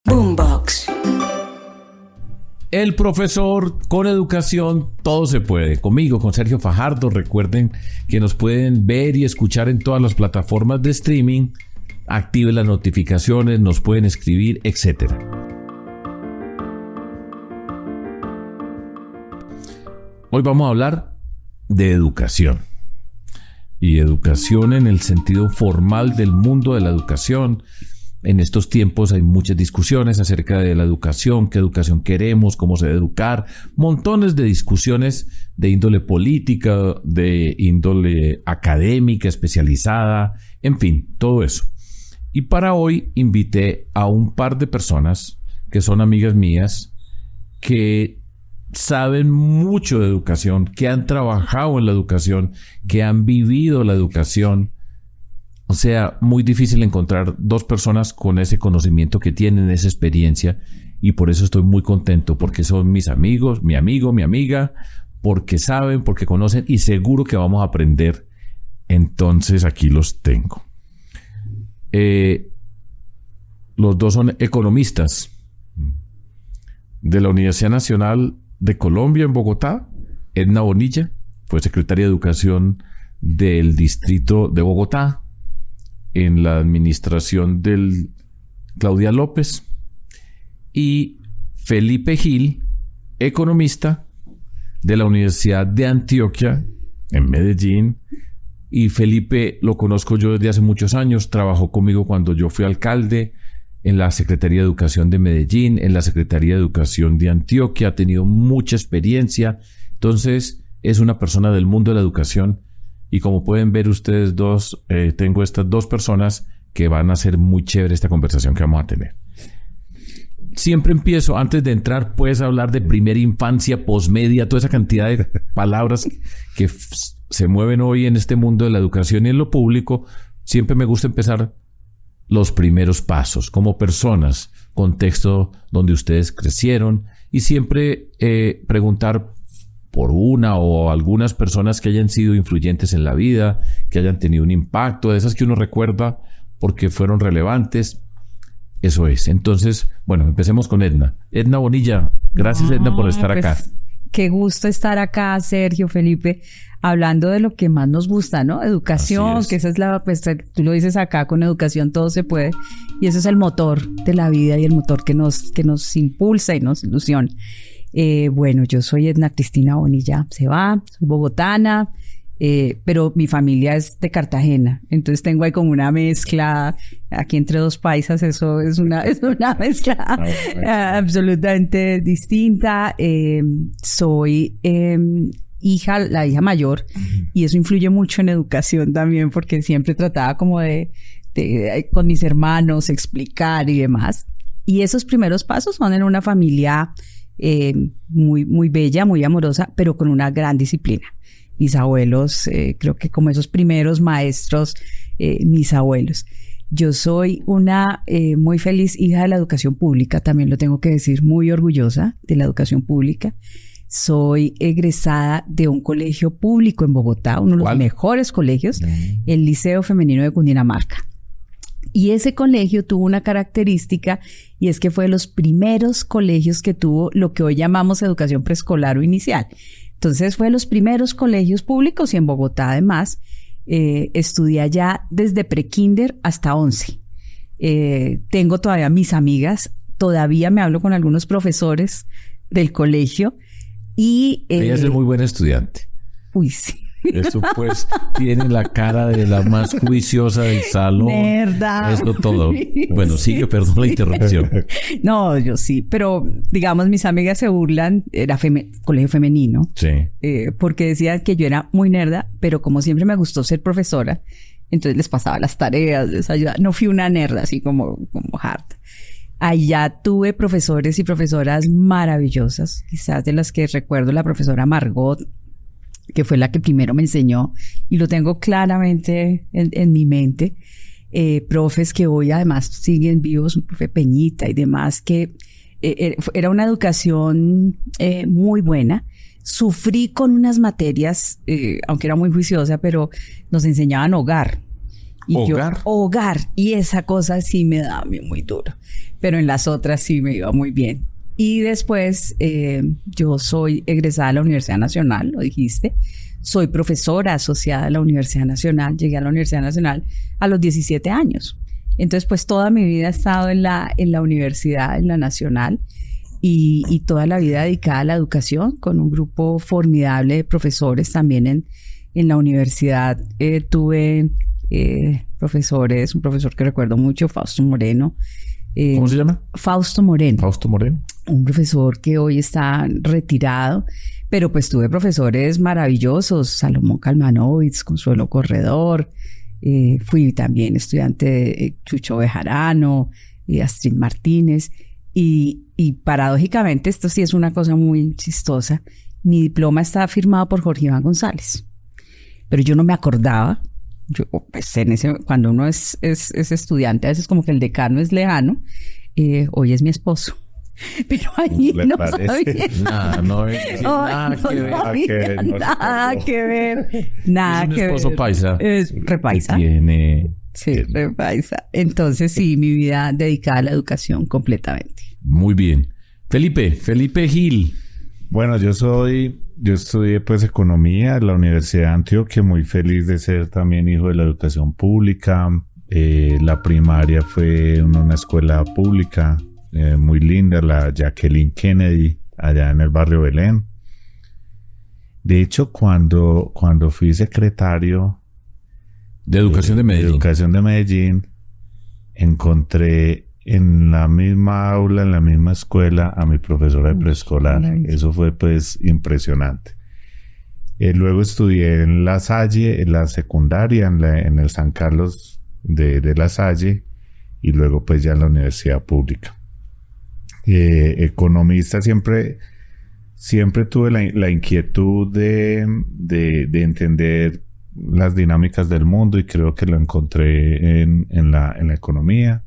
Boombox. El profesor con educación, todo se puede. Conmigo, con Sergio Fajardo. Recuerden que nos pueden ver y escuchar en todas las plataformas de streaming. Activen las notificaciones, nos pueden escribir, etc. Hoy vamos a hablar de educación. Y educación en el sentido formal del mundo de la educación. En estos tiempos hay muchas discusiones acerca de la educación, qué educación queremos, cómo se debe educar, montones de discusiones de índole política, de índole académica, especializada, en fin, todo eso. Y para hoy invité a un par de personas que son amigas mías, que saben mucho de educación, que han trabajado en la educación, que han vivido la educación. O sea, muy difícil encontrar dos personas con ese conocimiento que tienen, esa experiencia, y por eso estoy muy contento, porque son mis amigos, mi amigo, mi amiga, porque saben, porque conocen, y seguro que vamos a aprender. Entonces, aquí los tengo. Los dos son economistas de la Universidad Nacional de Colombia en Bogotá. Edna Bonilla fue secretaria de Educación del Distrito de Bogotá en la administración del Claudia López, y Felipe Gil, economista de la Universidad de Antioquia en Medellín. Y Felipe lo conozco yo desde hace muchos años, trabajó conmigo cuando yo fui alcalde en la Secretaría de Educación de Medellín, en la Secretaría de Educación de Antioquia, ha tenido mucha experiencia, entonces es una persona del mundo de la educación. Y como pueden ver ustedes dos, tengo estas dos personas que van a hacer muy chévere esta conversación que vamos a tener. Siempre empiezo, antes de entrar, puedes hablar de primera infancia, posmedia, toda esa cantidad de palabras que se mueven hoy en este mundo de la educación y en lo público. Siempre me gusta empezar los primeros pasos, como personas, contexto donde ustedes crecieron, y siempre preguntar por una o algunas personas que hayan sido influyentes en la vida, que hayan tenido un impacto, de esas que uno recuerda porque fueron relevantes. Eso es. Entonces, bueno, empecemos con Edna. Edna Bonilla, gracias Edna por estar acá. Qué gusto estar acá, Sergio, Felipe, hablando de lo que más nos gusta, ¿no? Educación, que esa es la, pues tú lo dices acá, con educación todo se puede, y ese es el motor de la vida y el motor que nos impulsa y nos ilusiona. Bueno, yo soy Edna Cristina Bonilla Cebá, soy bogotana, pero mi familia es de Cartagena, entonces tengo ahí como una mezcla aquí entre dos paisas. Eso es una mezcla absolutamente distinta. Soy la hija mayor, y eso influye mucho en educación también, porque siempre trataba como de con mis hermanos explicar y demás. Y esos primeros pasos son en una familia muy, muy bella, muy amorosa, pero con una gran disciplina. Mis abuelos, creo que como esos primeros maestros, mis abuelos. Yo soy una muy feliz hija de la educación pública, también lo tengo que decir, muy orgullosa de la educación pública. Soy egresada de un colegio público en Bogotá, uno de los mejores colegios, el Liceo Femenino de Cundinamarca. Y ese colegio tuvo una característica, y es que fue de los primeros colegios que tuvo lo que hoy llamamos educación preescolar o inicial. Entonces fue de los primeros colegios públicos, y en Bogotá además estudié allá desde prekinder hasta 11. Tengo todavía mis amigas, todavía me hablo con algunos profesores del colegio. Y ella es muy buena estudiante. Uy, sí. Eso pues tiene la cara de la más juiciosa del salón. Nerda. Eso todo. Bueno, sigue, perdón la interrupción. No, yo sí, pero digamos mis amigas se burlan, era colegio femenino. Sí. Porque decían que yo era muy nerda, pero como siempre me gustó ser profesora, entonces les pasaba las tareas, les ayudaba. No fui una nerda así como hard. Allá tuve profesores y profesoras maravillosas, quizás de las que recuerdo la profesora Margot, que fue la que primero me enseñó, y lo tengo claramente en mi mente. Profes que hoy además siguen vivos, un profe Peñita y demás, que era una educación muy buena. Sufrí con unas materias, aunque era muy juiciosa, pero nos enseñaban hogar. Y Hogar. Hogar. Y esa cosa sí me daba a mí muy duro. Pero en las otras sí me iba muy bien. Y después yo soy egresada de la Universidad Nacional, lo dijiste. Soy profesora asociada a la Universidad Nacional. Llegué a la Universidad Nacional a los 17 años. Entonces, pues toda mi vida he estado en la universidad, en la Nacional, y toda la vida dedicada a la educación, con un grupo formidable de profesores también en la universidad. Tuve profesores, un profesor que recuerdo mucho, Fausto Moreno. ¿Cómo se llama? Fausto Moreno. Fausto Moreno. Un profesor que hoy está retirado, pero pues tuve profesores maravillosos, Salomón Kalmanovitz, Consuelo Corredor, fui también estudiante de Chucho Bejarano, Astrid Martínez, y paradójicamente, esto sí es una cosa muy chistosa, mi diploma está firmado por Jorge Iván González, pero yo no me acordaba. Pues cuando uno es estudiante, a veces como que el decano es lejano. Hoy es mi esposo. Pero allí no sabía. Nada que ver. Nada que ver. Es un esposo paisa. Es repaisa. Tiene... Sí, repaisa. Entonces sí, mi vida dedicada a la educación completamente. Muy bien. Felipe Gil. Bueno, yo estudié pues economía en la Universidad de Antioquia, muy feliz de ser también hijo de la educación pública. La primaria fue en una escuela pública muy linda, la Jacqueline Kennedy, allá en el barrio Belén. De hecho, cuando fui secretario de Educación de Medellín, encontré en la misma aula, en la misma escuela, a mi profesora de preescolar. Eso fue pues impresionante. Luego estudié en La Salle, en la secundaria, en el San Carlos de La Salle, y luego pues ya en la universidad pública. Economista, siempre tuve la inquietud de entender las dinámicas del mundo, y creo que lo encontré en la economía.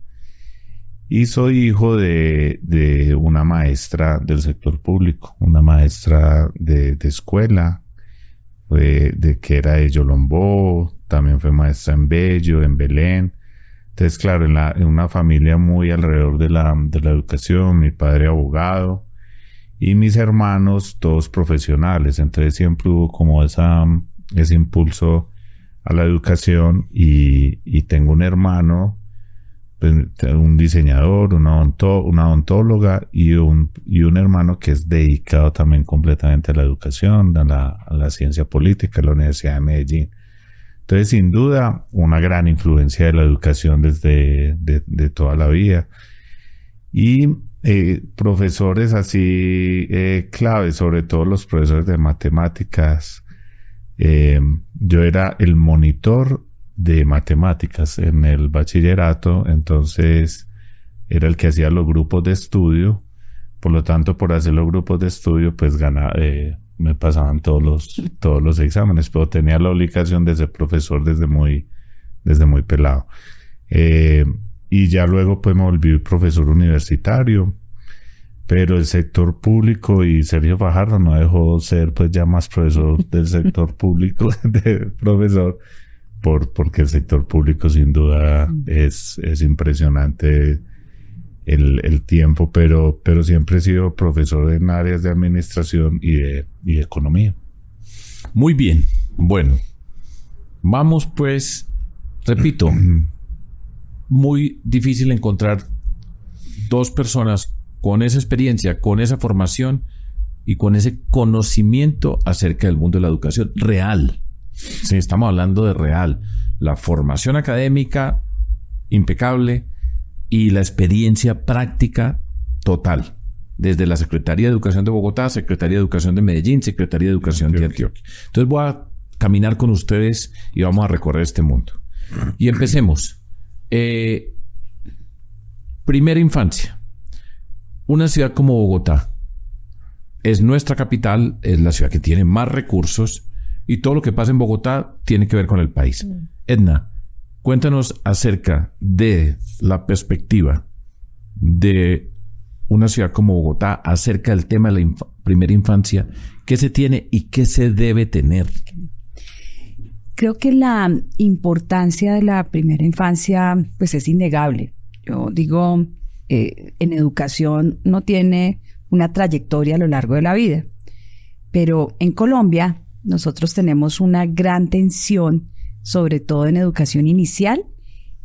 Y soy hijo de una maestra del sector público, una maestra de escuela, que era de Yolombó, también fue maestra en Bello, en Belén. Entonces, claro, en una familia muy alrededor de la educación, mi padre abogado y mis hermanos todos profesionales. Entonces siempre hubo como ese impulso a la educación, y tengo un hermano, un diseñador, una odontóloga y un hermano que es dedicado también completamente a la educación, a la ciencia política, en la Universidad de Medellín. Entonces, sin duda, una gran influencia de la educación desde de toda la vida. Y profesores así claves, sobre todo los profesores de matemáticas. Yo era el monitor de matemáticas en el bachillerato, entonces era el que hacía los grupos de estudio. Por lo tanto, por hacer los grupos de estudio, pues me pasaban todos los exámenes, pero tenía la obligación de ser profesor desde muy pelado. Y ya luego pues me volví profesor universitario, pero el sector público, y Sergio Fajardo no dejó ser pues ya más profesor del sector público, de profesor, porque el sector público sin duda es impresionante el tiempo, pero siempre he sido profesor en áreas de administración y de economía. Muy bien. Bueno, vamos pues, repito, muy difícil encontrar dos personas con esa experiencia, con esa formación y con ese conocimiento acerca del mundo de la educación real. Sí, estamos hablando de real. La formación académica impecable y la experiencia práctica total. Desde la Secretaría de Educación de Bogotá, Secretaría de Educación de Medellín, Secretaría de Educación de Antioquia. Entonces voy a caminar con ustedes y vamos a recorrer este mundo. Y empecemos. Primera infancia. Una ciudad como Bogotá es nuestra capital, es la ciudad que tiene más recursos, y todo lo que pasa en Bogotá tiene que ver con el país. Edna, cuéntanos acerca de la perspectiva de una ciudad como Bogotá acerca del tema de la primera infancia. ¿Qué se tiene y qué se debe tener? creo que la importancia de la primera infancia pues es innegable. Yo digo, en educación no tiene una trayectoria a lo largo de la vida, pero en Colombia nosotros tenemos una gran tensión, sobre todo en educación inicial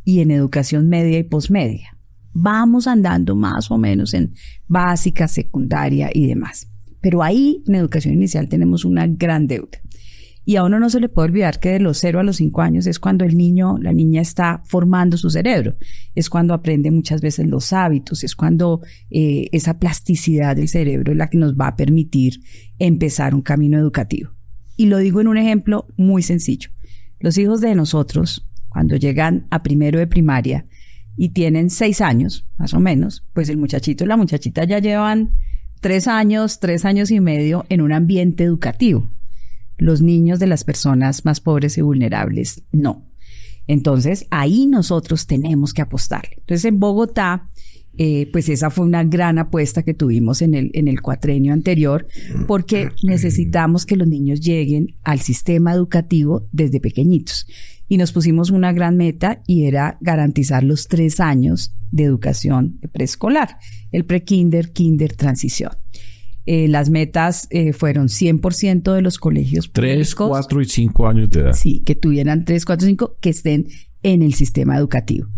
y en educación media y posmedia. Vamos andando más o menos en básica, secundaria y demás. Pero ahí en educación inicial tenemos una gran deuda. Y a uno no se le puede olvidar que de los 0 a los 5 años es cuando el niño, la niña está formando su cerebro. Es cuando aprende muchas veces los hábitos, es cuando esa plasticidad del cerebro es la que nos va a permitir empezar un camino educativo. Y lo digo en un ejemplo muy sencillo. Los hijos de nosotros, cuando llegan a primero de primaria y tienen 6 años, más o menos, pues el muchachito y la muchachita ya llevan 3 años y medio en un ambiente educativo. Los niños de las personas más pobres y vulnerables, no. Entonces, ahí nosotros tenemos que apostarle. Entonces, en Bogotá, pues esa fue una gran apuesta que tuvimos en el cuatrenio anterior, porque necesitamos que los niños lleguen al sistema educativo desde pequeñitos. Y nos pusimos una gran meta y era garantizar los 3 años de educación preescolar, el prekinder, kinder, transición. Las metas fueron 100% de los colegios 3, públicos. 4 y 5 años de edad. Sí, que tuvieran 3, 4, 5 que estén en el sistema educativo.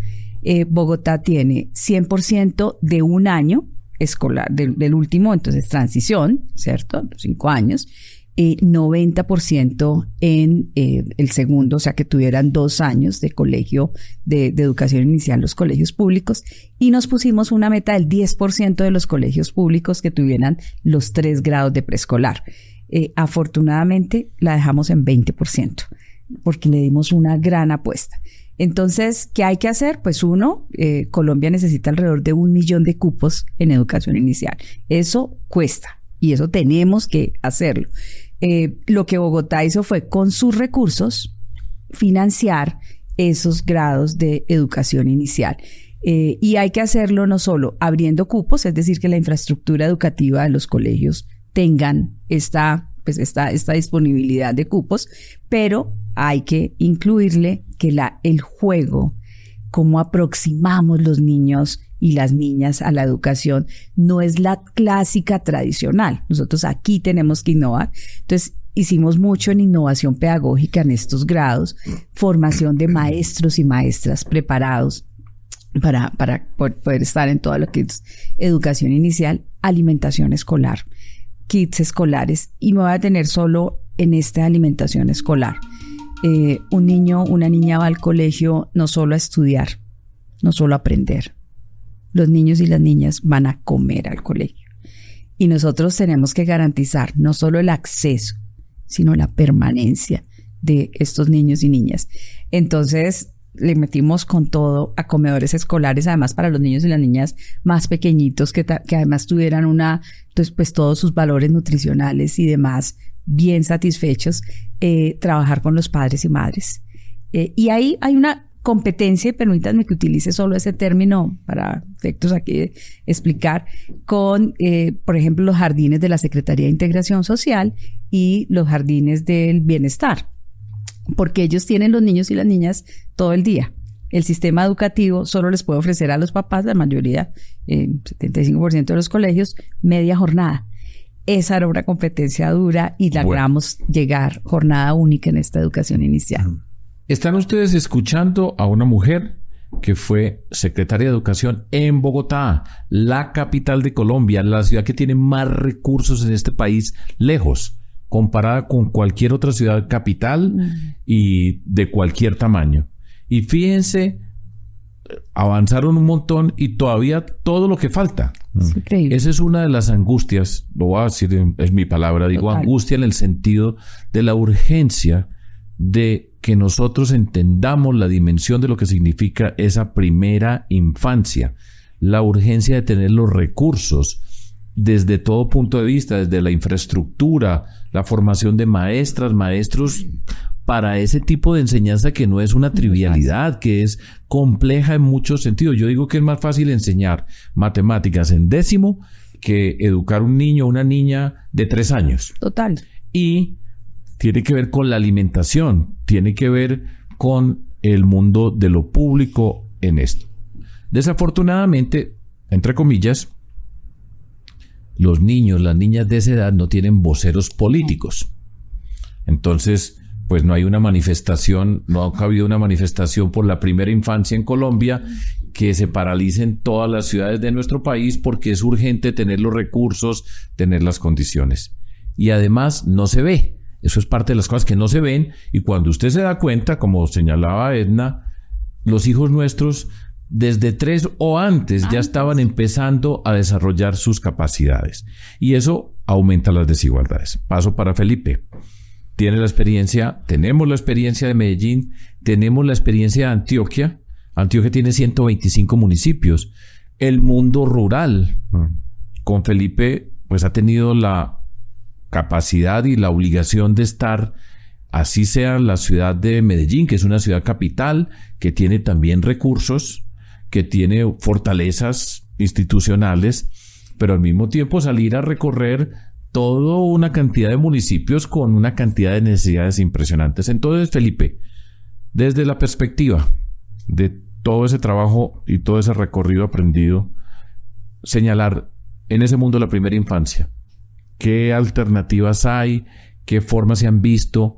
Bogotá tiene 100% de un año escolar, del último, entonces transición, ¿cierto? 5 años. 90% en el segundo, o sea que tuvieran 2 años de colegio de educación inicial los colegios públicos, y nos pusimos una meta del 10% de los colegios públicos que tuvieran los 3 grados de preescolar. Afortunadamente la dejamos en 20% porque le dimos una gran apuesta. Entonces, ¿qué hay que hacer? Pues uno, Colombia necesita alrededor de 1 millón de cupos en educación inicial. Eso cuesta y eso tenemos que hacerlo. Lo que Bogotá hizo fue, con sus recursos, financiar esos grados de educación inicial. Y hay que hacerlo no solo abriendo cupos, es decir, que la infraestructura educativa de los colegios tengan esta disponibilidad de cupos, pero hay que incluirle que el juego, cómo aproximamos los niños y las niñas a la educación, no es la clásica tradicional. Nosotros aquí tenemos que innovar. Entonces, hicimos mucho en innovación pedagógica en estos grados, formación de maestros y maestras preparados para poder estar en todo lo que es educación inicial, alimentación escolar, kits escolares, y me voy a detener solo en esta alimentación escolar. Un niño, una niña va al colegio no solo a estudiar, no solo a aprender. Los niños y las niñas van a comer al colegio. Y nosotros tenemos que garantizar no solo el acceso, sino la permanencia de estos niños y niñas. Entonces, le metimos con todo a comedores escolares, además para los niños y las niñas más pequeñitos, que además tuvieran entonces, pues todos sus valores nutricionales y demás bien satisfechos, trabajar con los padres y madres. Y ahí hay una competencia, y permítanme que utilice solo ese término para efectos aquí de explicar, con, por ejemplo, los jardines de la Secretaría de Integración Social y los jardines del bienestar, porque ellos tienen los niños y las niñas todo el día. El sistema educativo solo les puede ofrecer a los papás, la mayoría, 75% de los colegios, media jornada. Esa era una competencia dura y logramos llegar jornada única en esta educación inicial. Están ustedes escuchando a una mujer que fue secretaria de Educación en Bogotá, la capital de Colombia, la ciudad que tiene más recursos en este país, lejos, comparada con cualquier otra ciudad capital y de cualquier tamaño. Y fíjense, avanzaron un montón y todavía todo lo que falta. Es increíble. Esa es una de las angustias, lo voy a decir, es mi palabra, digo total. Angustia en el sentido de la urgencia de que nosotros entendamos la dimensión de lo que significa esa primera infancia, la urgencia de tener los recursos desde todo punto de vista, desde la infraestructura, la formación de maestras, maestros, para ese tipo de enseñanza que no es una trivialidad, que es compleja en muchos sentidos. Yo digo que es más fácil enseñar matemáticas en 10º que educar un niño o una niña de 3 años. Total. Y tiene que ver con la alimentación, tiene que ver con el mundo de lo público en esto. Desafortunadamente, entre comillas, los niños, las niñas de esa edad no tienen voceros políticos. Entonces, pues no hay una manifestación, no ha habido una manifestación por la primera infancia en Colombia que se paralicen todas las ciudades de nuestro país porque es urgente tener los recursos, tener las condiciones. Y además no se ve. Eso es parte de las cosas que no se ven. Y cuando usted se da cuenta, como señalaba Edna, los hijos nuestros desde 3 o antes ya estaban empezando a desarrollar sus capacidades. Y eso aumenta las desigualdades. Paso para Felipe. Tenemos la experiencia de Medellín, tenemos la experiencia de Antioquia. Antioquia tiene 125 municipios. El mundo rural, con Felipe, pues ha tenido la capacidad y la obligación de estar, así sea la ciudad de Medellín, que es una ciudad capital, que tiene también recursos, que tiene fortalezas institucionales, pero al mismo tiempo salir a recorrer toda una cantidad de municipios con una cantidad de necesidades impresionantes. Entonces, Felipe, desde la perspectiva de todo ese trabajo y todo ese recorrido aprendido, señalar en ese mundo de la primera infancia, ¿qué alternativas hay? ¿Qué formas se han visto?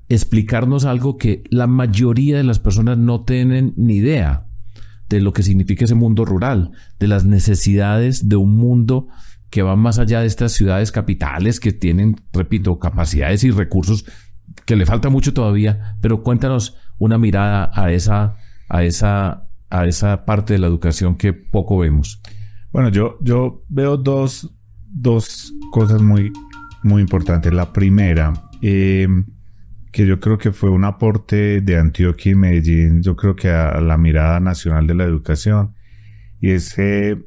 Explicarnos algo que la mayoría de las personas no tienen ni idea de lo que significa ese mundo rural, de las necesidades de un mundo que va más allá de estas ciudades capitales que tienen, repito, capacidades y recursos que le falta mucho todavía, pero cuéntanos una mirada a esa parte de la educación que poco vemos. Bueno, yo veo dos cosas muy, muy importantes. La primera, que yo creo que fue un aporte de Antioquia y Medellín, yo creo que a la mirada nacional de la educación, y es que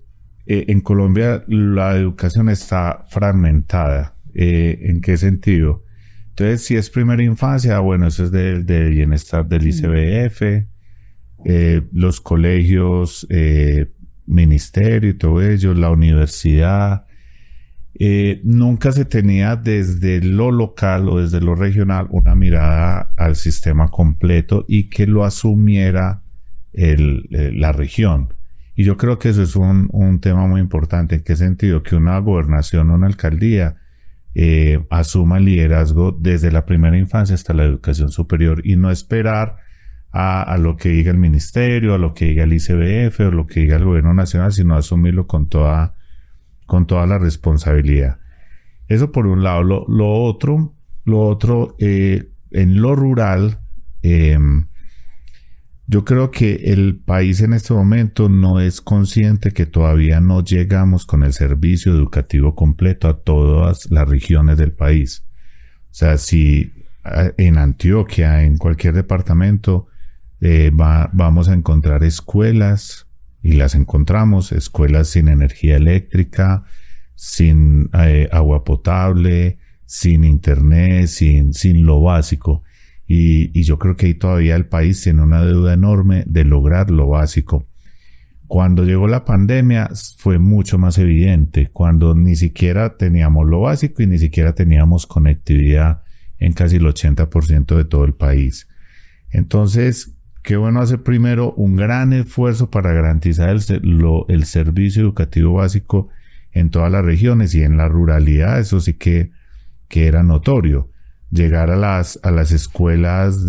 en Colombia la educación está fragmentada. ¿En qué sentido? Entonces, si es primera infancia, bueno, eso es del bienestar del ICBF, los colegios, ministerio y todo ello, la universidad. Nunca se tenía desde lo local o desde lo regional una mirada al sistema completo y que lo asumiera la región. Y yo creo que eso es un tema muy importante. ¿En qué sentido? Que una gobernación o una alcaldía asuma el liderazgo desde la primera infancia hasta la educación superior y no esperar a lo que diga el ministerio, a lo que diga el ICBF o lo que diga el gobierno nacional, sino asumirlo con toda la responsabilidad. Eso por un lado. Lo otro, en lo rural, yo creo que el país en este momento no es consciente que todavía no llegamos con el servicio educativo completo a todas las regiones del país. O sea, si en Antioquia, en cualquier departamento, vamos a encontrar escuelas, y las encontramos, escuelas sin energía eléctrica, sin agua potable, sin internet, sin lo básico. Y yo creo que ahí todavía el país tiene una deuda enorme de lograr lo básico. Cuando llegó la pandemia fue mucho más evidente, cuando ni siquiera teníamos lo básico y ni siquiera teníamos conectividad en casi el 80% de todo el país. Entonces, qué bueno hacer primero un gran esfuerzo para garantizar el servicio educativo básico en todas las regiones, y en la ruralidad eso sí que era notorio. Llegar a las escuelas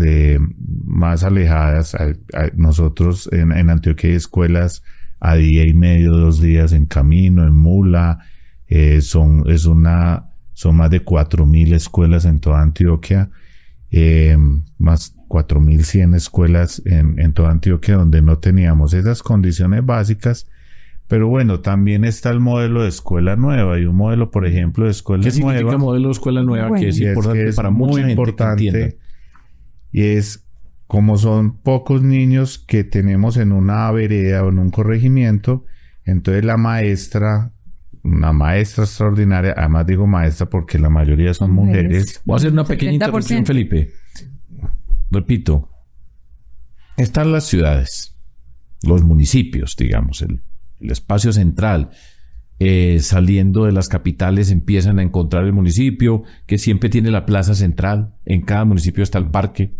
más alejadas. Nosotros en Antioquia hay escuelas a día y medio, 2 días en camino, en mula. Son más de 4.000 escuelas en toda Antioquia, más 4.100 escuelas en toda Antioquia donde no teníamos esas condiciones básicas. Pero bueno, también está el modelo de escuela nueva. Hay un modelo, por ejemplo, de escuela nueva. ¿Qué significa modelo de escuela nueva? Bueno, que es importante para mucha gente que entienda. Y es como son pocos niños que tenemos en una vereda o en un corregimiento, entonces la maestra, una maestra extraordinaria, además digo maestra porque la mayoría son mujeres. Voy a hacer una pequeña interrupción, Felipe. Repito, están las ciudades, los municipios, digamos, el espacio central, saliendo de las capitales empiezan a encontrar el municipio, que siempre tiene la plaza central. En cada municipio está el parque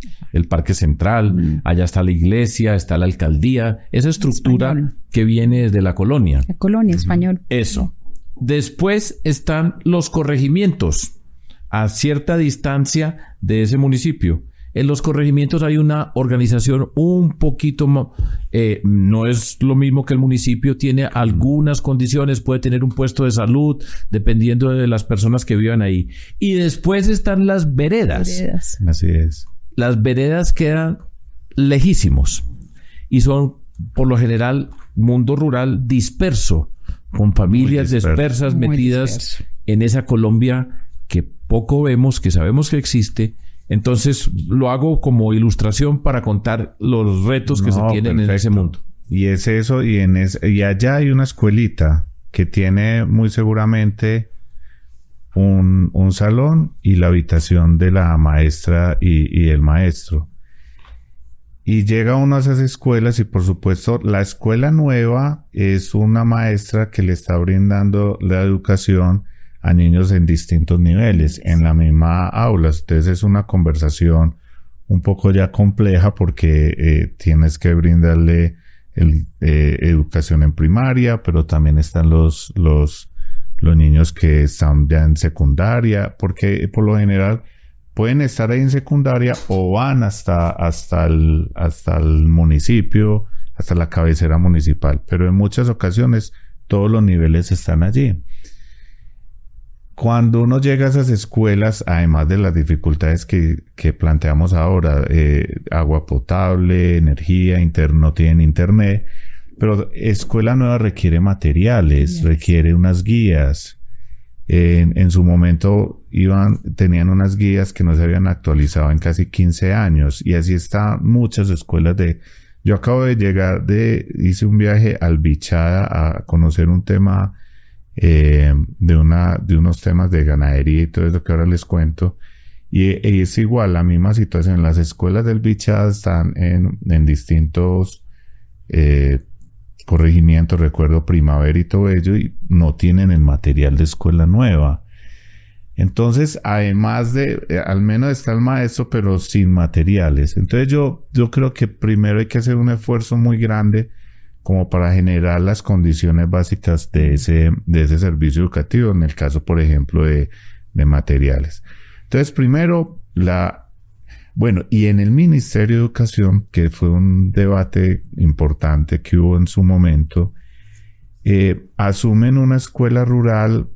central, allá está la iglesia, está la alcaldía, esa estructura Español. que viene desde la colonia. La colonia español. Eso. Después están los corregimientos, a cierta distancia de ese municipio. En los corregimientos hay una organización un poquito más, no es lo mismo que el municipio, tiene algunas condiciones, puede tener un puesto de salud, dependiendo de las personas que vivan ahí. Y después están las veredas. Así es. Las veredas quedan lejísimos y son, por lo general, mundo rural disperso, con familias dispersas Muy metidas disperso. en esa Colombia que poco vemos, que sabemos que existe. Entonces lo hago como ilustración para contar los retos que se tienen en ese mundo. Y es eso, y allá hay una escuelita que tiene muy seguramente un salón y la habitación de la maestra y el maestro. Y llega uno a esas escuelas y por supuesto la escuela nueva es una maestra que le está brindando la educación a niños en distintos niveles, en la misma aula. Entonces es una conversación un poco ya compleja porque tienes que brindarle educación en primaria, pero también están los niños que están ya en secundaria, porque por lo general pueden estar ahí en secundaria o van hasta el municipio, hasta la cabecera municipal, pero en muchas ocasiones todos los niveles están allí. Cuando uno llega a esas escuelas, además de las dificultades que planteamos ahora, agua potable, energía, no tienen internet, pero escuela nueva requiere materiales, requiere unas guías. En su momento tenían unas guías que no se habían actualizado en casi 15 años y así están muchas escuelas Yo acabo de llegar hice un viaje al Bichada a conocer un tema de unos temas de ganadería y todo eso que ahora les cuento, y es igual, la misma situación. Las escuelas del Bichada están en distintos corregimientos, recuerdo Primavera y todo ello, y no tienen el material de escuela nueva. Entonces, además al menos está el maestro, pero sin materiales. Entonces yo creo que primero hay que hacer un esfuerzo muy grande como para generar las condiciones básicas de ese servicio educativo, en el caso, por ejemplo, de materiales. Entonces, primero, y en el Ministerio de Educación, que fue un debate importante que hubo en su momento, asumen una escuela rural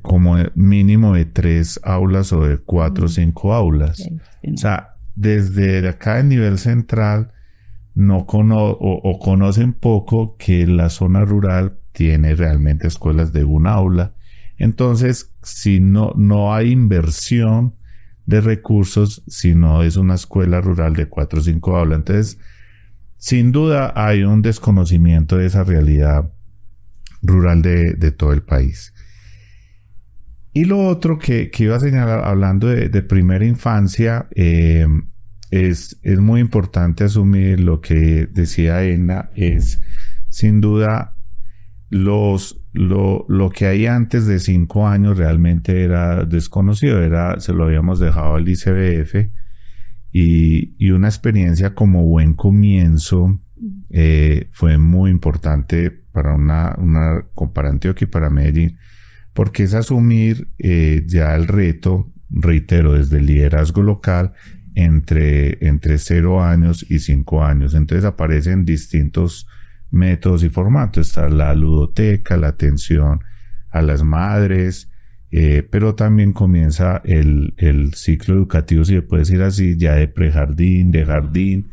como mínimo de 3 aulas o de 4 o 5 aulas. Okay. O sea, desde acá en nivel central, conocen poco que la zona rural tiene realmente escuelas de 1 aula. Entonces, si no hay inversión de recursos, si no es una escuela rural de 4 o 5 aulas. Entonces, sin duda hay un desconocimiento de esa realidad rural de todo el país. Y lo otro que iba a señalar, hablando de primera infancia, es muy importante asumir lo que decía Edna, es sin duda lo que hay antes de 5 años realmente era desconocido, se lo habíamos dejado al ICBF, y una experiencia como buen comienzo fue muy importante para para Antioquia y para Medellín, porque es asumir ya el reto, reitero, desde el liderazgo local, entre 0 años y 5 años. Entonces aparecen distintos métodos y formatos. Está la ludoteca, la atención a las madres, pero también comienza el ciclo educativo, si se puede decir así, ya de prejardín, de jardín,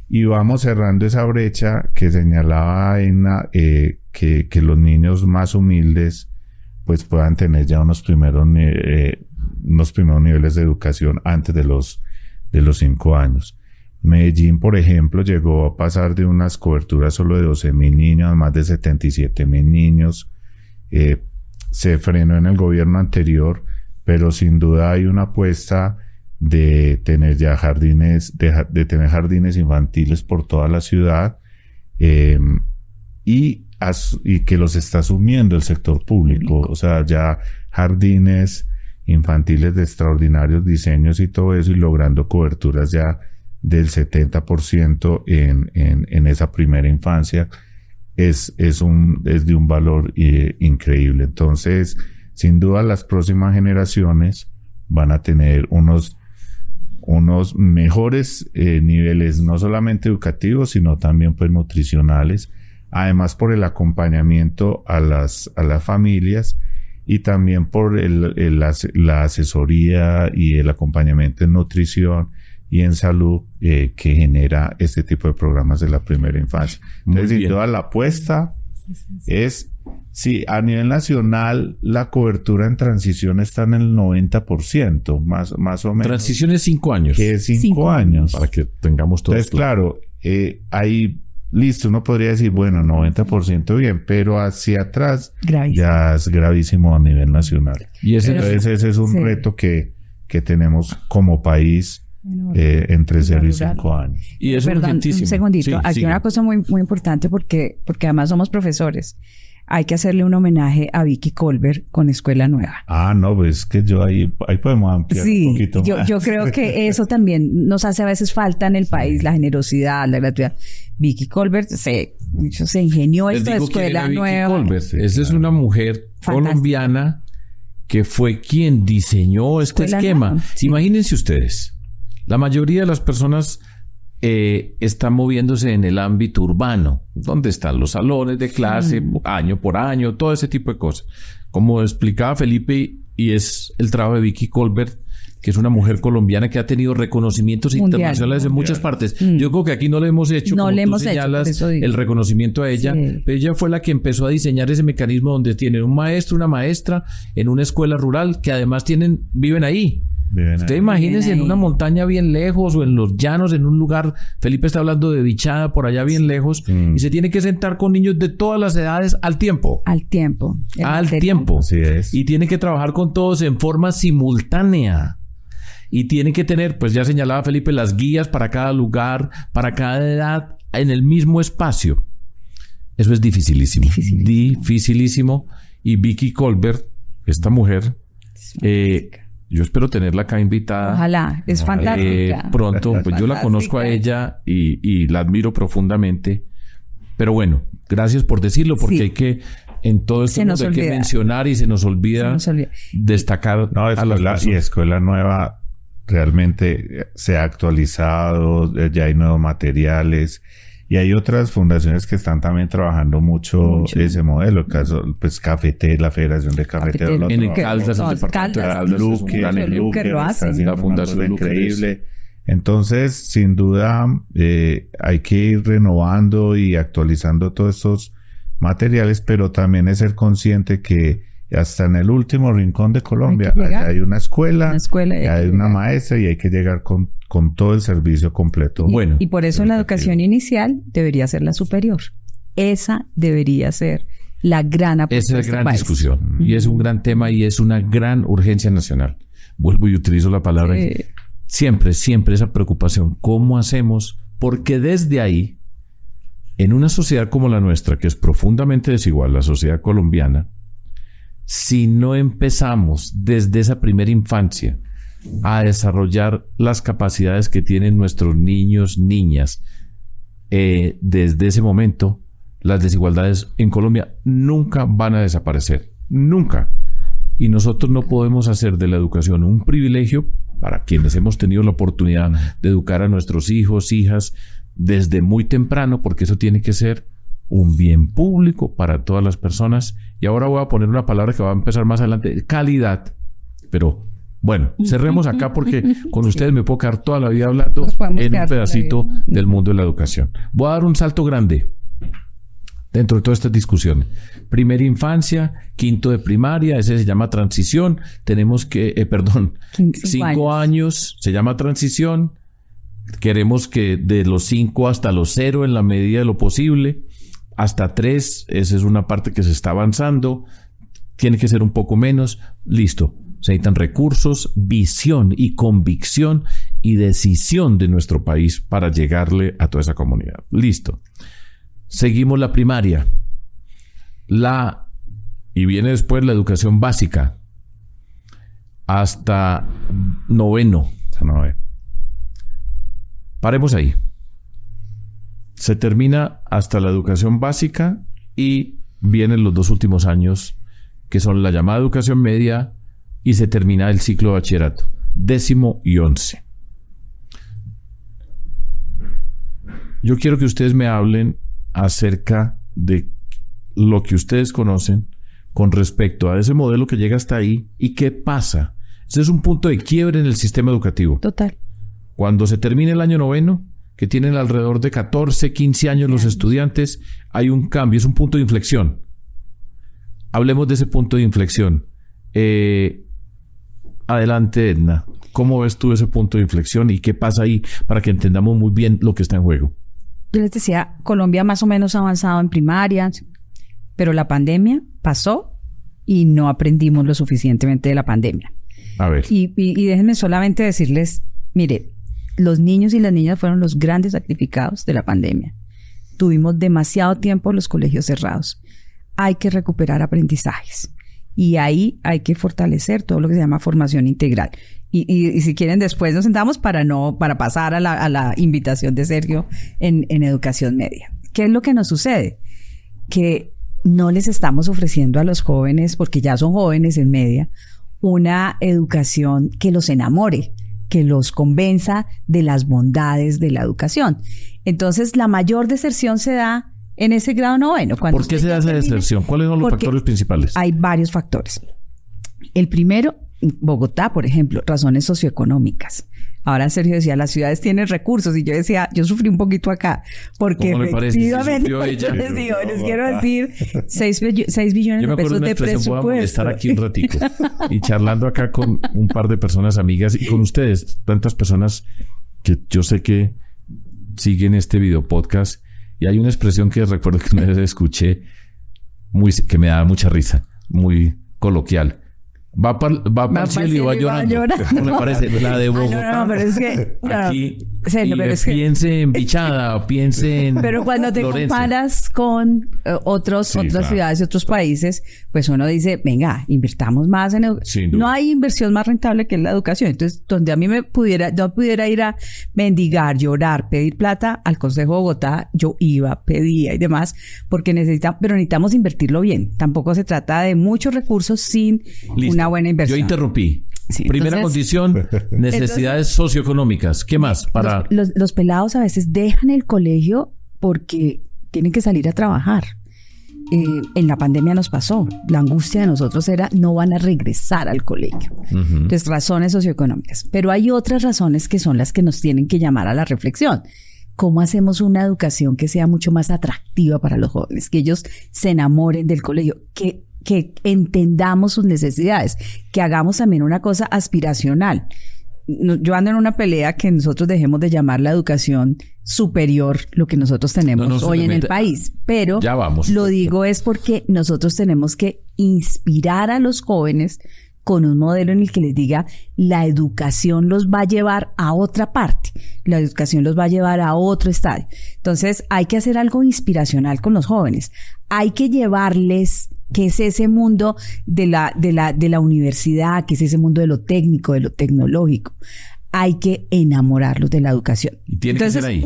y vamos cerrando esa brecha que señalaba Edna, que los niños más humildes pues puedan tener ya unos primeros niveles de educación antes de los 5 años. Medellín, por ejemplo, llegó a pasar de unas coberturas solo de 12,000 niños a más de 77,000 niños. Se frenó en el gobierno anterior, pero sin duda hay una apuesta de tener ya jardines, de tener jardines infantiles por toda la ciudad. Y y que los está asumiendo el sector público. O sea, ya jardines infantiles de extraordinarios diseños y todo eso, y logrando coberturas ya del 70% en esa primera infancia, es de un valor increíble. Entonces, sin duda, las próximas generaciones van a tener unos mejores niveles, no solamente educativos, sino también pues nutricionales, además por el acompañamiento a las familias, y también por la asesoría y el acompañamiento en nutrición y en salud que genera este tipo de programas de la primera infancia. Entonces, sin duda, la apuesta es, sí, a nivel nacional la cobertura en transición está en el 90%, más o menos. Transición es 5 años. Que es 5 años. Para que tengamos todo. Entonces, claro, ahí, listo, uno podría decir, bueno, 90% bien, pero hacia atrás ya es gravísimo a nivel nacional. Y entonces ese es un reto que tenemos como país entre 0 y 5 años. Y es urgentísimo. Un segundito. Sí, aquí una cosa muy, muy importante porque además somos profesores. Hay que hacerle un homenaje a Vicky Colbert con Escuela Nueva. No, pues que yo ahí podemos ampliar un poquito más. Yo creo que eso también nos hace a veces falta en el país, la generosidad, la gratuidad. Vicky Colbert se ingenió esto de Escuela Nueva. Esa es una mujer colombiana que fue quien diseñó este esquema. Sí. Imagínense ustedes, la mayoría de las personas están moviéndose en el ámbito urbano, donde están los salones de clase, año por año, todo ese tipo de cosas. Como explicaba Felipe, y es el trabajo de Vicky Colbert, que es una mujer colombiana que ha tenido reconocimientos internacionales en muchas partes. Yo creo que aquí no le hemos hecho, como tú señalas, el reconocimiento a ella. Sí. Pero ella fue la que empezó a diseñar ese mecanismo donde tienen un maestro, una maestra en una escuela rural que además viven ahí. Usted imagínese en una montaña bien lejos o en los llanos, en un lugar, Felipe está hablando de Bichada, por allá bien lejos, y se tiene que sentar con niños de todas las edades al tiempo. Al tiempo. Así es. Y tiene que trabajar con todos en forma simultánea. Y tiene que tener, pues ya señalaba Felipe, las guías para cada lugar, para cada edad, en el mismo espacio. Eso es dificilísimo. Dificilísimo. Y Vicky Colbert, esta mujer, yo espero tenerla acá invitada. Ojalá, es fantástica. Pronto, pues yo la conozco a ella y la admiro profundamente. Pero bueno, gracias por decirlo, porque hay que, en todo esto hay que mencionar y se nos olvida destacar a las personas. Y Escuela Nueva realmente se ha actualizado, ya hay nuevos materiales. Y hay otras fundaciones que están también trabajando mucho ese modelo. El caso, pues, la Federación de Cafeteros. En Caldas, el departamento de Caldas, Luque lo hace. La Fundación increíble. Entonces, sin duda, hay que ir renovando y actualizando todos estos materiales, pero también es ser consciente que hasta en el último rincón de Colombia hay una escuela hay una maestra, y hay que llegar con todo el servicio completo. Y por eso la educación inicial debería ser la superior. Esa debería ser la gran apuesta. Esa es la gran discusión. Y es un gran tema y es una gran urgencia nacional. Vuelvo y utilizo la palabra. Siempre esa preocupación. ¿Cómo hacemos? Porque desde ahí, en una sociedad como la nuestra, que es profundamente desigual, la sociedad colombiana, si no empezamos desde esa primera infancia a desarrollar las capacidades que tienen nuestros niños, niñas, desde ese momento, las desigualdades en Colombia nunca van a desaparecer. Nunca. Y nosotros no podemos hacer de la educación un privilegio para quienes hemos tenido la oportunidad de educar a nuestros hijos, hijas, desde muy temprano, porque eso tiene que ser un bien público para todas las personas. Y ahora voy a poner una palabra que va a empezar más adelante: calidad. Pero bueno, cerremos acá porque con ustedes me puedo quedar toda la vida hablando en un pedacito del mundo de la educación. Voy a dar un salto grande dentro de todas estas discusiones. Primera infancia, quinto de primaria, ese se llama transición. Tenemos que, 5 años se llama transición. Queremos que de los 5 hasta los 0 en la medida de lo posible. Hasta 3, esa es una parte que se está avanzando. Tiene que ser un poco menos. Listo. Se necesitan recursos, visión y convicción y decisión de nuestro país para llegarle a toda esa comunidad. Listo. Seguimos la primaria. y viene después la educación básica, hasta noveno. Paremos ahí. Se termina hasta la educación básica y vienen los 2 últimos años, que son la llamada educación media, y se termina el ciclo de bachillerato, 10º y 11. Yo quiero que ustedes me hablen acerca de lo que ustedes conocen con respecto a ese modelo que llega hasta ahí y qué pasa. Ese es un punto de quiebre en el sistema educativo. Total. Cuando se termine el año noveno, que tienen alrededor de 14, 15 años los estudiantes, hay un cambio, es un punto de inflexión. Hablemos de ese punto de inflexión. Adelante, Edna. ¿Cómo ves tú ese punto de inflexión y qué pasa ahí para que entendamos muy bien lo que está en juego? Yo les decía, Colombia más o menos ha avanzado en primaria, pero la pandemia pasó y no aprendimos lo suficientemente de la pandemia. A ver. Y déjenme solamente decirles, mire, los niños y las niñas fueron los grandes sacrificados de la pandemia. Tuvimos demasiado tiempo los colegios cerrados. Hay que recuperar aprendizajes. Y ahí hay que fortalecer todo lo que se llama formación integral. Y si quieren después nos sentamos para pasar a la invitación de Sergio en educación media. ¿Qué es lo que nos sucede? Que no les estamos ofreciendo a los jóvenes, porque ya son jóvenes en media, una educación que los enamore, que los convenza de las bondades de la educación. Entonces, la mayor deserción se da en ese grado noveno. ¿Por qué se da esa deserción? ¿Cuáles son los factores principales? Hay varios factores. El primero, Bogotá, por ejemplo, razones socioeconómicas. Ahora Sergio decía, las ciudades tienen recursos, y yo decía, yo sufrí un poquito acá, porque efectivamente, les quiero decir, 6 billones de pesos de presupuesto. Voy a estar aquí un ratico y charlando acá con un par de personas amigas y con ustedes, tantas personas que yo sé que siguen este video podcast, y hay una expresión que recuerdo que una vez escuché que me daba mucha risa, muy coloquial. Va para el cielo y va llorando. Me parece la de Bogotá. No, pero es que aquí piense en Bichada, piense en pero cuando te Florencia. comparas con otras ciudades y otros países, pues uno dice, venga, invirtamos más en educación. No hay inversión más rentable que en la educación. Entonces, donde a mí no pudiera ir a mendigar, llorar, pedir plata al Consejo de Bogotá, yo iba, pedía y demás, porque necesitamos invertirlo bien. Tampoco se trata de muchos recursos sin una buena inversión. Yo interrumpí. Sí, primera condición, necesidades socioeconómicas. ¿Qué más? Los pelados a veces dejan el colegio porque tienen que salir a trabajar. En la pandemia nos pasó. La angustia de nosotros era no van a regresar al colegio. Entonces, razones socioeconómicas. Pero hay otras razones que son las que nos tienen que llamar a la reflexión. ¿Cómo hacemos una educación que sea mucho más atractiva para los jóvenes? Que ellos se enamoren del colegio, que entendamos sus necesidades, que hagamos también una cosa aspiracional. Yo ando en una pelea que nosotros dejemos de llamar la educación superior lo que nosotros tenemos hoy en el país, pero ya vamos. Lo digo es porque nosotros tenemos que inspirar a los jóvenes con un modelo en el que les diga, la educación los va a llevar a otra parte, la educación los va a llevar a otro estadio. Entonces hay que hacer algo inspiracional con los jóvenes, hay que llevarles que es ese mundo de la universidad, que es ese mundo de lo técnico, de lo tecnológico. Hay que enamorarlos de la educación. Y tiene que ser ahí.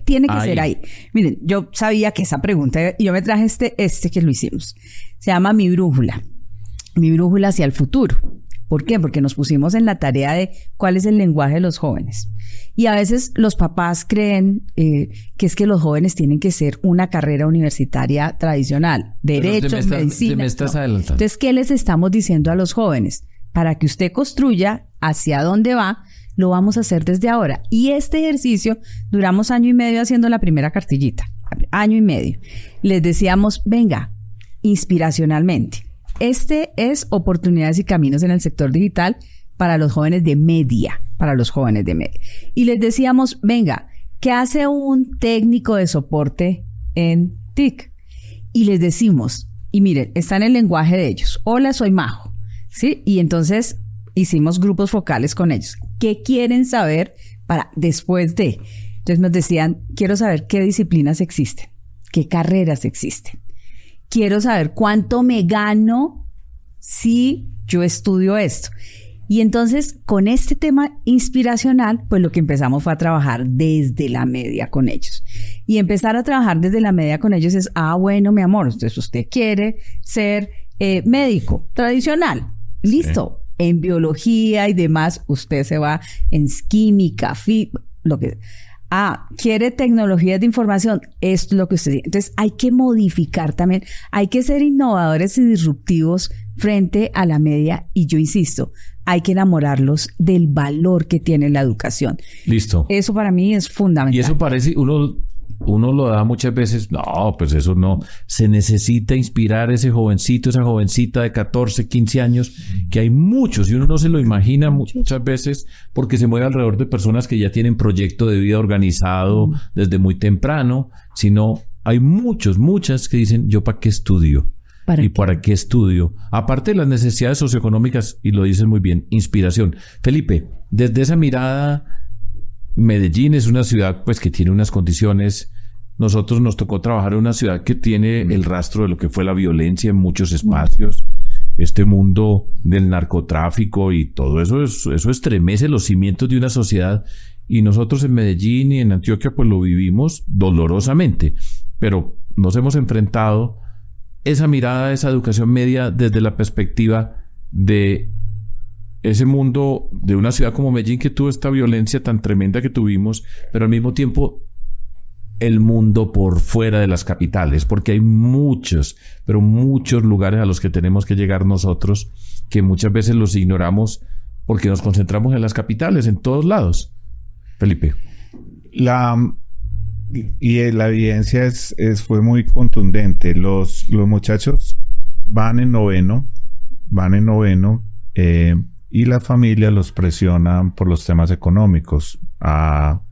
Tiene que ser ahí. Miren, yo sabía que esa pregunta, y yo me traje este que lo hicimos. Se llama Mi Brújula hacia el futuro. ¿Por qué? Porque nos pusimos en la tarea de cuál es el lenguaje de los jóvenes. Y a veces los papás creen que es que los jóvenes tienen que ser una carrera universitaria tradicional, derecho, medicina. Me estás adelantando. Entonces, ¿qué les estamos diciendo a los jóvenes? Para que usted construya hacia dónde va, lo vamos a hacer desde ahora. Y este ejercicio, duramos 1 año y medio haciendo la primera cartillita. 1 año y medio. Les decíamos, venga, inspiracionalmente. Este es Oportunidades y Caminos en el Sector Digital para los jóvenes de media, Y les decíamos, venga, ¿qué hace un técnico de soporte en TIC? Y les decimos, y miren, está en el lenguaje de ellos. Hola, soy Majo. ¿Sí? Y entonces hicimos grupos focales con ellos. ¿Qué quieren saber para después de? Entonces nos decían, quiero saber qué disciplinas existen, qué carreras existen. quiero saber cuánto me gano si yo estudio esto. Y entonces, con este tema inspiracional, pues lo que empezamos fue a trabajar desde la media con ellos. Y empezar a trabajar desde la media con ellos es, bueno, mi amor, entonces usted quiere ser médico tradicional. Listo. Sí. En biología y demás, usted se va en química, lo que... quiere tecnologías de información, esto es lo que usted dice. Entonces hay que modificar también, hay que ser innovadores y disruptivos frente a la media, y yo insisto, hay que enamorarlos del valor que tiene la educación. Listo. Eso para mí es fundamental. Y eso parece, uno lo da muchas veces, no, pues eso no, se necesita inspirar a ese jovencito, esa jovencita de 14, 15 años, que hay muchos, y uno no se lo imagina muchas veces, porque se mueve alrededor de personas que ya tienen proyecto de vida organizado desde muy temprano, sino hay muchas que dicen, ¿yo para qué estudio? ¿Para qué estudio? Aparte de las necesidades socioeconómicas, y lo dices muy bien, inspiración. Felipe, desde esa mirada, Medellín es una ciudad pues que tiene unas condiciones. Nosotros nos tocó trabajar en una ciudad que tiene el rastro de lo que fue la violencia en muchos espacios. Este mundo del narcotráfico y todo eso estremece los cimientos de una sociedad. Y nosotros en Medellín y en Antioquia pues lo vivimos dolorosamente. Pero nos hemos enfrentado esa mirada, esa educación media desde la perspectiva de ese mundo de una ciudad como Medellín, que tuvo esta violencia tan tremenda que tuvimos, pero al mismo tiempo el mundo por fuera de las capitales, porque hay muchos lugares a los que tenemos que llegar nosotros, que muchas veces los ignoramos porque nos concentramos en las capitales, en todos lados. Felipe. La evidencia fue muy contundente. Los muchachos van en noveno, y la familia los presiona por los temas económicos a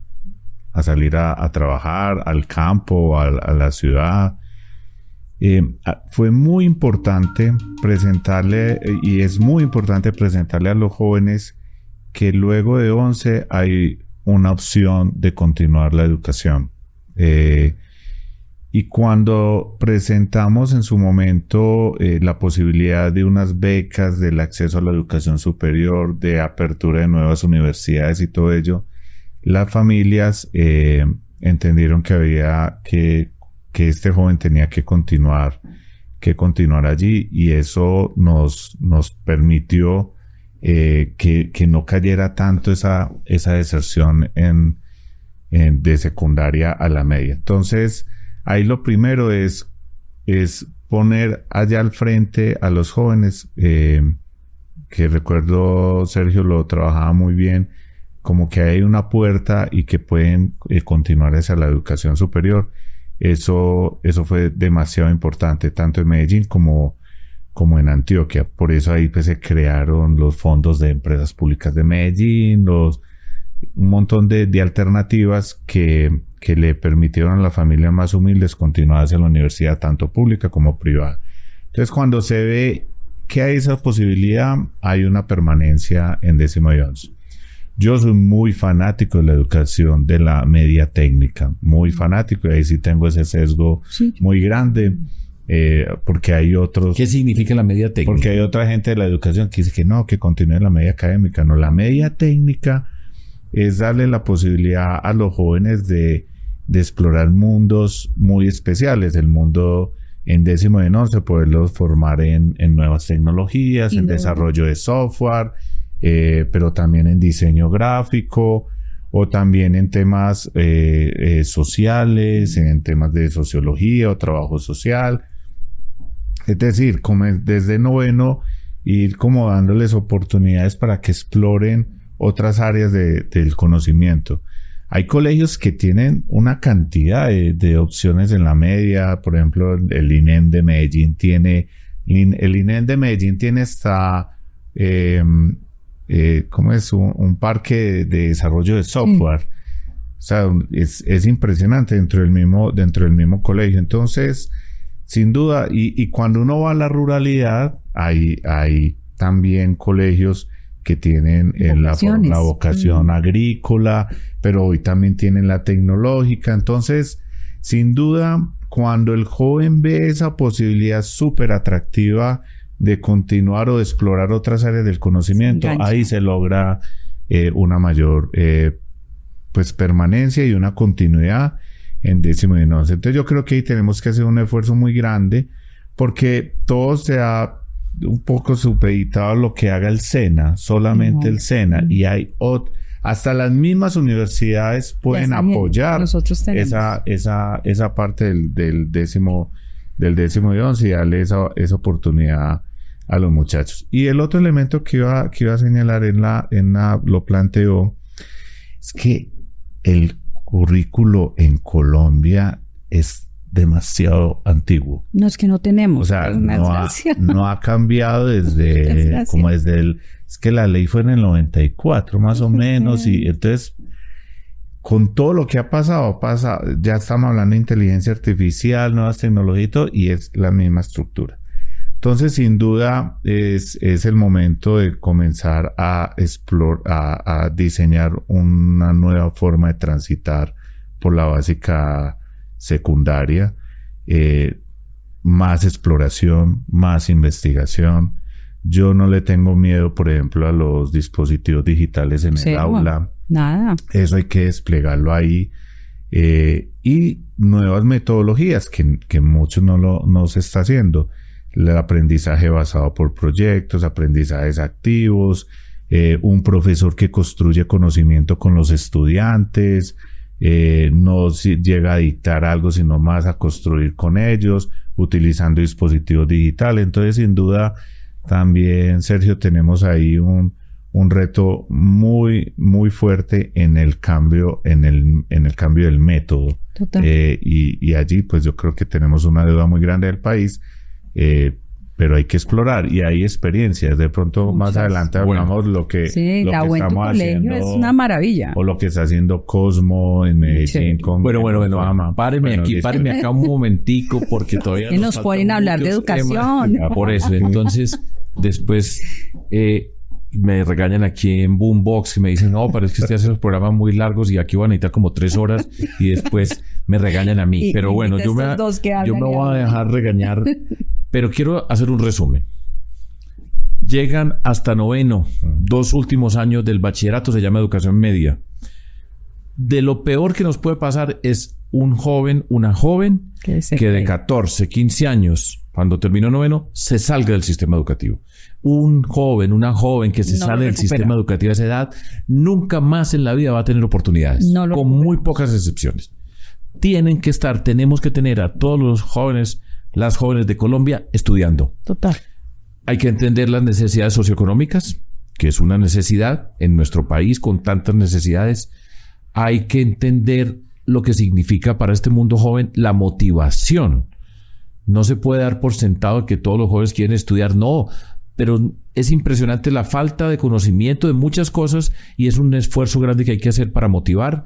salir a trabajar al campo, a la ciudad. Fue muy importante presentarle, y es muy importante presentarle a los jóvenes que luego de 11 hay una opción de continuar la educación. Y cuando presentamos en su momento la posibilidad de unas becas, del acceso a la educación superior, de apertura de nuevas universidades y todo ello, las familias entendieron que este joven tenía que continuar allí, y eso nos permitió que no cayera tanto esa deserción de secundaria a la media. Entonces, ahí lo primero es poner allá al frente a los jóvenes, que recuerdo Sergio lo trabajaba muy bien, como que hay una puerta y que pueden continuar hacia la educación superior. Eso fue demasiado importante, tanto en Medellín como en Antioquia. Por eso ahí pues se crearon los fondos de empresas públicas de Medellín, un montón de alternativas que le permitieron a las familias más humildes continuar hacia la universidad, tanto pública como privada. Entonces, cuando se ve que hay esa posibilidad, hay una permanencia en 10º y 11. Yo soy muy fanático de la educación de la media técnica, muy fanático, y ahí sí tengo ese sesgo muy grande, porque hay otros... ¿Qué significa la media técnica? Porque hay otra gente de la educación que dice que no, que continúe la media académica. No, la media técnica es darle la posibilidad a los jóvenes de explorar mundos muy especiales, el mundo en 10º y en 11, poderlos formar en nuevas tecnologías, en desarrollo de software, pero también en diseño gráfico, o también en temas sociales, en temas de sociología o trabajo social. Es decir, como desde noveno, ir como dándoles oportunidades para que exploren otras áreas del conocimiento. Hay colegios que tienen una cantidad de opciones en la media. Por ejemplo, el INEM de Medellín tiene hasta ¿cómo es? Un parque de desarrollo de software. O sea, es impresionante dentro del mismo colegio. Entonces, sin duda, y cuando uno va a la ruralidad, hay también colegios que tienen la vocación agrícola, pero hoy también tienen la tecnológica. Entonces, sin duda, cuando el joven ve esa posibilidad súper atractiva de continuar o de explorar otras áreas del conocimiento, ahí se logra una mayor pues permanencia y una continuidad en 10º y 11º. Entonces yo creo que ahí tenemos que hacer un esfuerzo muy grande, porque todo se ha un poco supeditado a lo que haga el SENA, solamente el SENA, y hay hasta las mismas universidades pueden apoyar esa parte del 10º y 11 y darle esa oportunidad a los muchachos. Y el otro elemento que iba a señalar lo planteó, es que el currículo en Colombia es demasiado antiguo. No, es que no tenemos. O sea, no ha cambiado es que la ley fue en el 94 más o menos, y entonces con todo lo que ha pasado, ya estamos hablando de inteligencia artificial, nuevas tecnologías y todo, y es la misma estructura. Entonces, sin duda, es el momento de comenzar a diseñar una nueva forma de transitar por la básica secundaria, más exploración, más investigación. Yo no le tengo miedo, por ejemplo, a los dispositivos digitales en el aula. Nada. Eso hay que desplegarlo ahí. Y nuevas metodologías que mucho no se está haciendo. El aprendizaje basado por proyectos, aprendizajes activos, un profesor que construye conocimiento con los estudiantes, no llega a dictar algo, sino más a construir con ellos, utilizando dispositivos digitales. Entonces, sin duda, también, Sergio, tenemos ahí un reto muy, muy fuerte en el cambio, en el cambio del método. Total. Y allí, pues yo creo que tenemos una deuda muy grande del país. Pero hay que explorar y hay experiencias. De pronto más adelante hablamos lo que estamos haciendo. Es una maravilla. O lo que está haciendo Cosmo en Medellín. Con Bueno. Páreme acá un momentico, porque todavía nos ponen a hablar de educación. Por eso, entonces, después me regañan aquí en Boombox y me dicen, no, pero es que usted hace los programas muy largos y aquí van a necesitar como 3 horas, y después me regañan a mí. Pero bueno, yo me voy a dejar regañar. Pero quiero hacer un resumen. Llegan hasta 9º, 2 últimos años del bachillerato, se llama educación media. De lo peor que nos puede pasar es un joven, una joven que de 14, 15 años, cuando terminó 9º, se salga del sistema educativo. Un joven, una joven que se sale del sistema educativo a esa edad, nunca más en la vida va a tener oportunidades, con muy pocas excepciones. Tenemos que tener a todos los jóvenes, las jóvenes de Colombia estudiando. Total. Hay que entender las necesidades socioeconómicas, que es una necesidad en nuestro país con tantas necesidades. Hay que entender lo que significa para este mundo joven la motivación. No se puede dar por sentado que todos los jóvenes quieren estudiar, no, pero es impresionante la falta de conocimiento de muchas cosas, y es un esfuerzo grande que hay que hacer para motivar.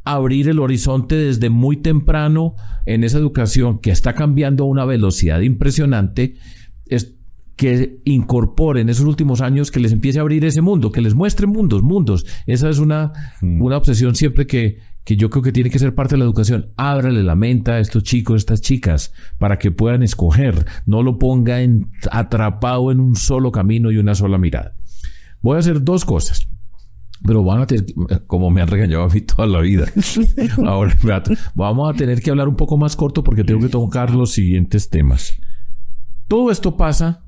Abrir el horizonte desde muy temprano en esa educación que está cambiando a una velocidad impresionante, es que incorporen esos últimos años, que les empiece a abrir ese mundo, que les muestre mundos. Esa es una obsesión siempre que yo creo que tiene que ser parte de la educación. Ábrale la mente a estos chicos, estas chicas, para que puedan escoger. No lo ponga atrapado en un solo camino y una sola mirada. Voy a hacer 2 cosas. Pero van a tener, como me han regañado a mí toda la vida. Ahora, vamos a tener que hablar un poco más corto porque tengo que tocar los siguientes temas. Todo esto pasa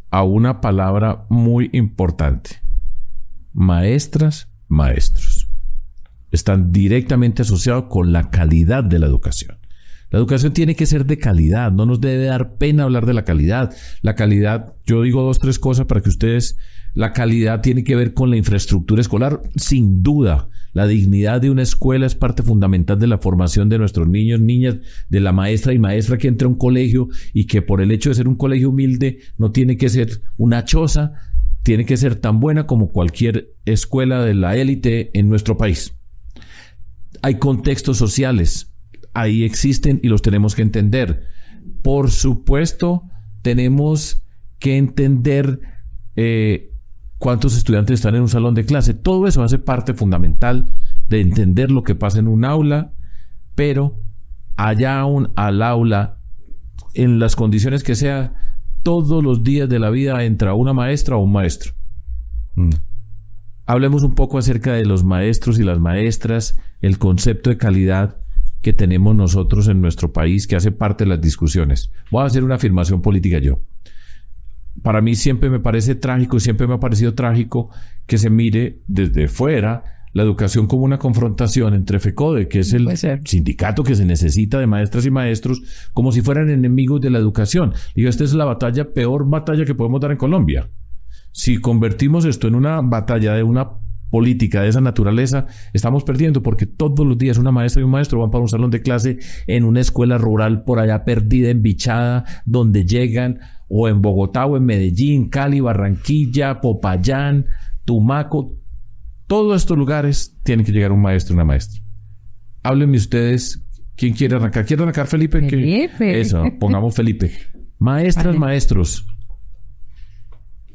a una palabra muy importante. Maestras, maestros. Están directamente asociados con la calidad de la educación. La educación tiene que ser de calidad. No nos debe dar pena hablar de la calidad. La calidad, yo digo 2, 3 cosas para que ustedes... La calidad tiene que ver con la infraestructura escolar, sin duda. La dignidad de una escuela es parte fundamental de la formación de nuestros niños, niñas, de la maestra y maestra que entra a un colegio, y que por el hecho de ser un colegio humilde no tiene que ser una choza, tiene que ser tan buena como cualquier escuela de la élite en nuestro país. Hay contextos sociales, ahí existen y los tenemos que entender. Por supuesto, tenemos que entender cuántos estudiantes están en un salón de clase. Todo eso hace parte fundamental de entender lo que pasa en un aula, pero allá al aula, en las condiciones que sea, todos los días de la vida entra una maestra o un maestro. Hablemos un poco acerca de los maestros y las maestras, el concepto de calidad que tenemos nosotros en nuestro país, que hace parte de las discusiones. Voy a hacer una afirmación política yo. Para mí siempre me parece trágico y siempre me ha parecido trágico que se mire desde fuera la educación como una confrontación entre FECODE, que es el sindicato que se necesita de maestras y maestros, como si fueran enemigos de la educación. Digo, esta es la peor batalla que podemos dar en Colombia. Si convertimos esto en una batalla de una política de esa naturaleza, estamos perdiendo, porque todos los días una maestra y un maestro van para un salón de clase en una escuela rural por allá perdida, embichada, donde llegan, o en Bogotá, o en Medellín, Cali, Barranquilla, Popayán, Tumaco. Todos estos lugares tienen que llegar un maestro y una maestra. Háblenme ustedes. ¿Quién quiere arrancar? ¿Quiere arrancar Felipe? Felipe. Eso, pongamos Felipe. Maestras, vale. Maestros.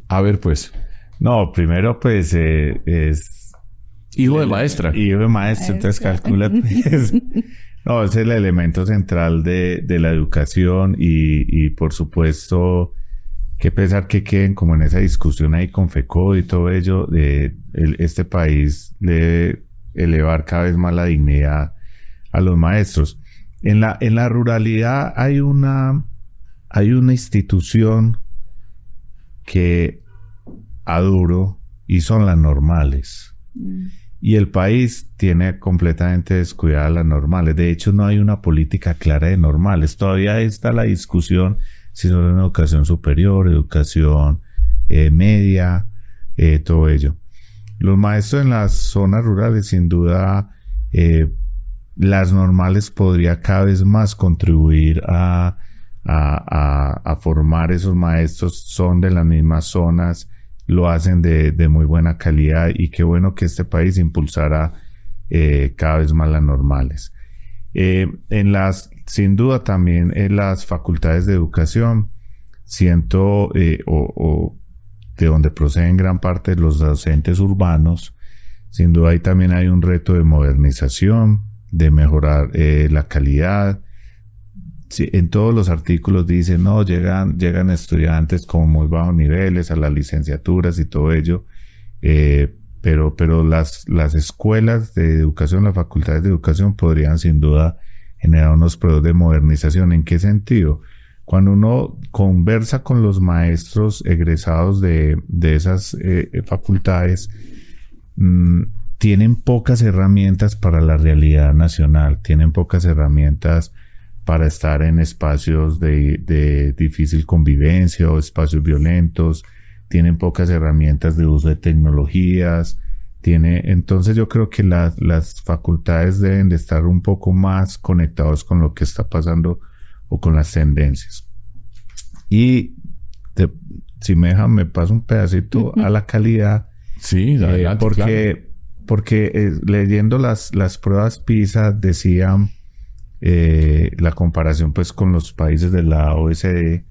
A ver, pues. No, primero, pues, es... Hijo de maestra. Hijo de maestra, entonces calcula, pues. No, es el elemento central de la educación y por supuesto, qué pesar que queden como en esa discusión ahí con FECODE y todo ello, este país debe elevar cada vez más la dignidad a los maestros. En la ruralidad hay una institución que adoro y son las normales. Y el país tiene completamente descuidadas las normales. De hecho, no hay una política clara de normales. Todavía está la discusión si son en educación superior, educación media, todo ello. Los maestros en las zonas rurales, sin duda, las normales podría cada vez más contribuir a formar esos maestros. Son de las mismas zonas, lo hacen de muy buena calidad, y qué bueno que este país impulsara cada vez más las normales. Sin duda también en las facultades de educación, siento, o de donde proceden gran parte de los docentes urbanos, sin duda ahí también hay un reto de modernización, de mejorar la calidad. Sí, en todos los artículos dicen, no, llegan estudiantes con muy bajos niveles a las licenciaturas y todo ello, pero las escuelas de educación, las facultades de educación podrían sin duda generar unos procesos de modernización. ¿En qué sentido? Cuando uno conversa con los maestros egresados de esas facultades, tienen pocas herramientas para la realidad nacional, tienen pocas herramientas para estar en espacios de difícil convivencia o espacios violentos, tienen pocas herramientas de uso de tecnologías, entonces yo creo que las facultades deben de estar un poco más conectados con lo que está pasando o con las tendencias. Y si me dejan, me paso un pedacito a la calidad. Sí, adelante, porque leyendo las pruebas PISA decían la comparación pues con los países de la OECD.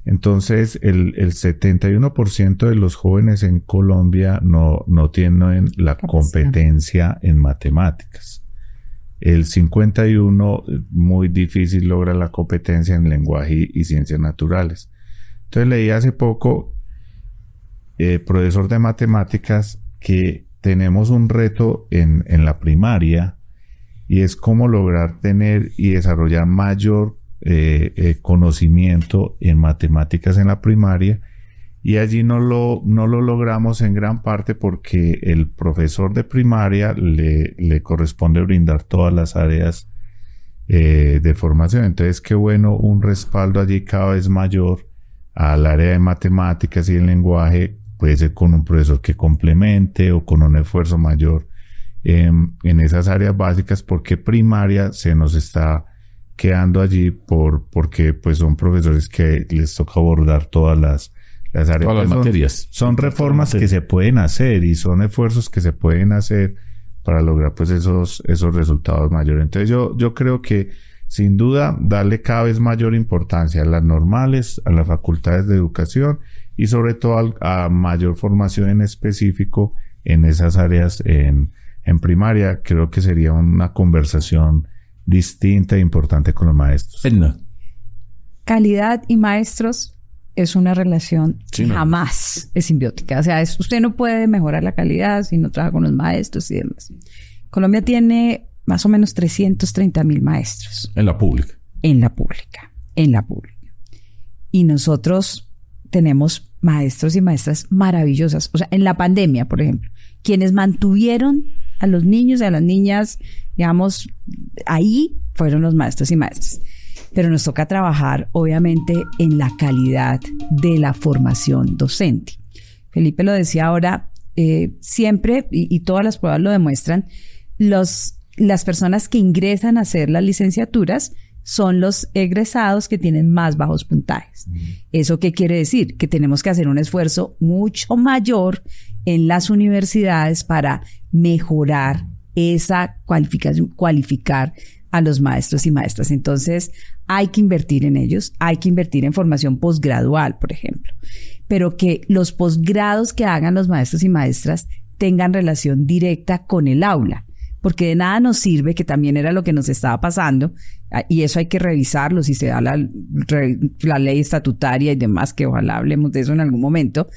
Entonces el 71% de los jóvenes en Colombia no tienen la competencia en matemáticas. El 51% muy difícil logra la competencia en lenguaje y ciencias naturales. Entonces leí hace poco, profesor de matemáticas, que tenemos un reto en la primaria, y es cómo lograr tener y desarrollar mayor conocimiento en matemáticas en la primaria, y allí no lo logramos en gran parte porque el profesor de primaria le corresponde brindar todas las áreas de formación. Entonces, qué bueno un respaldo allí cada vez mayor al área de matemáticas y el lenguaje, puede ser con un profesor que complemente o con un esfuerzo mayor en esas áreas básicas, porque primaria se nos está quedando allí porque pues son profesores que les toca abordar todas las áreas, todas las materias. Son reformas que se pueden hacer y son esfuerzos que se pueden hacer para lograr pues esos resultados mayores. Entonces yo creo que sin duda darle cada vez mayor importancia a las normales, a las facultades de educación, y sobre todo a mayor formación en específico en esas áreas en primaria. Creo que sería una conversación distinta e importante con los maestros? Edna. Calidad y maestros es una relación Sí, que no. jamás es simbiótica. O sea, usted no puede mejorar la calidad si no trabaja con los maestros y demás. Colombia tiene más o menos 330,000 maestros En la pública. en la pública. Y nosotros tenemos maestros y maestras maravillosas. O sea, en la pandemia, por ejemplo, quienes mantuvieron a los niños y a las niñas, digamos, ahí fueron los maestros y maestras. Pero nos toca trabajar, obviamente, en la calidad de la formación docente. Felipe lo decía ahora, siempre, y todas las pruebas lo demuestran, las personas que ingresan a hacer las licenciaturas son los egresados que tienen más bajos puntajes. ¿Eso qué quiere decir? Que tenemos que hacer un esfuerzo mucho mayor en las universidades para mejorar esa cualificación, cualificar a los maestros y maestras. Entonces, hay que invertir en ellos, hay que invertir en formación posgradual, por ejemplo, pero que los posgrados que hagan los maestros y maestras tengan relación directa con el aula, porque de nada nos sirve, que también era lo que nos estaba pasando, y eso hay que revisarlo si se da la ley estatutaria y demás, que ojalá hablemos de eso en algún momento.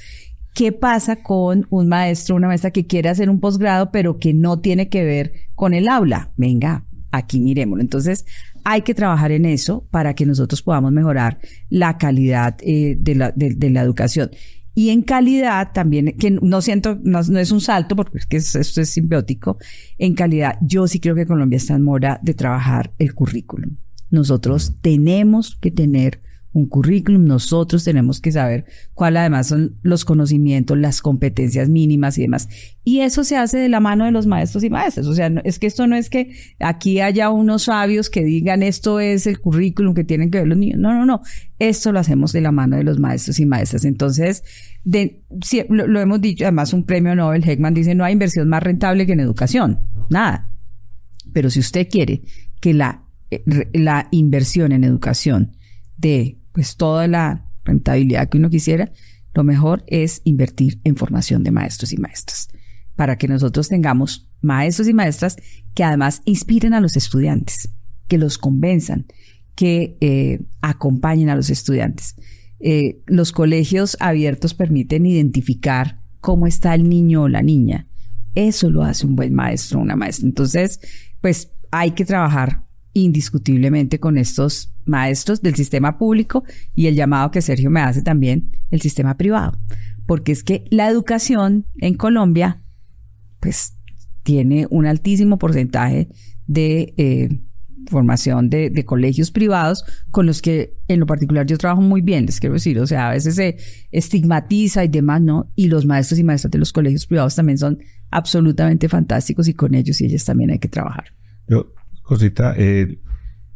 ¿Qué pasa con un maestro o una maestra que quiere hacer un posgrado pero que no tiene que ver con el aula? Venga, aquí miremoslo. Entonces, hay que trabajar en eso para que nosotros podamos mejorar la calidad de la educación. Y en calidad también, que no es un salto, porque es que esto es simbiótico. En calidad, yo sí creo que Colombia está en mora de trabajar el currículum. Nosotros tenemos que tener un currículum, nosotros tenemos que saber cuál además son los conocimientos, las competencias mínimas y demás. Y eso se hace de la mano de los maestros y maestras. O sea, es que esto no es que aquí haya unos sabios que digan esto es el currículum que tienen que ver los niños. No. Esto lo hacemos de la mano de los maestros y maestras. Entonces, lo hemos dicho, además un premio Nobel, Heckman dice, no hay inversión más rentable que en educación. Nada. Pero si usted quiere que la inversión en educación de pues toda la rentabilidad que uno quisiera, lo mejor es invertir en formación de maestros y maestras, para que nosotros tengamos maestros y maestras que además inspiren a los estudiantes, que los convenzan, que acompañen a los estudiantes. Los colegios abiertos permiten identificar cómo está el niño o la niña. Eso lo hace un buen maestro o una maestra. Entonces, pues hay que trabajar indiscutiblemente con estos maestros del sistema público y el llamado que Sergio me hace también, el sistema privado. Porque es que la educación en Colombia, pues, tiene un altísimo porcentaje de formación de colegios privados con los que en lo particular yo trabajo muy bien, les quiero decir. O sea, a veces se estigmatiza y demás, ¿no? Y los maestros y maestras de los colegios privados también son absolutamente fantásticos y con ellos y ellas también hay que trabajar. Cosita,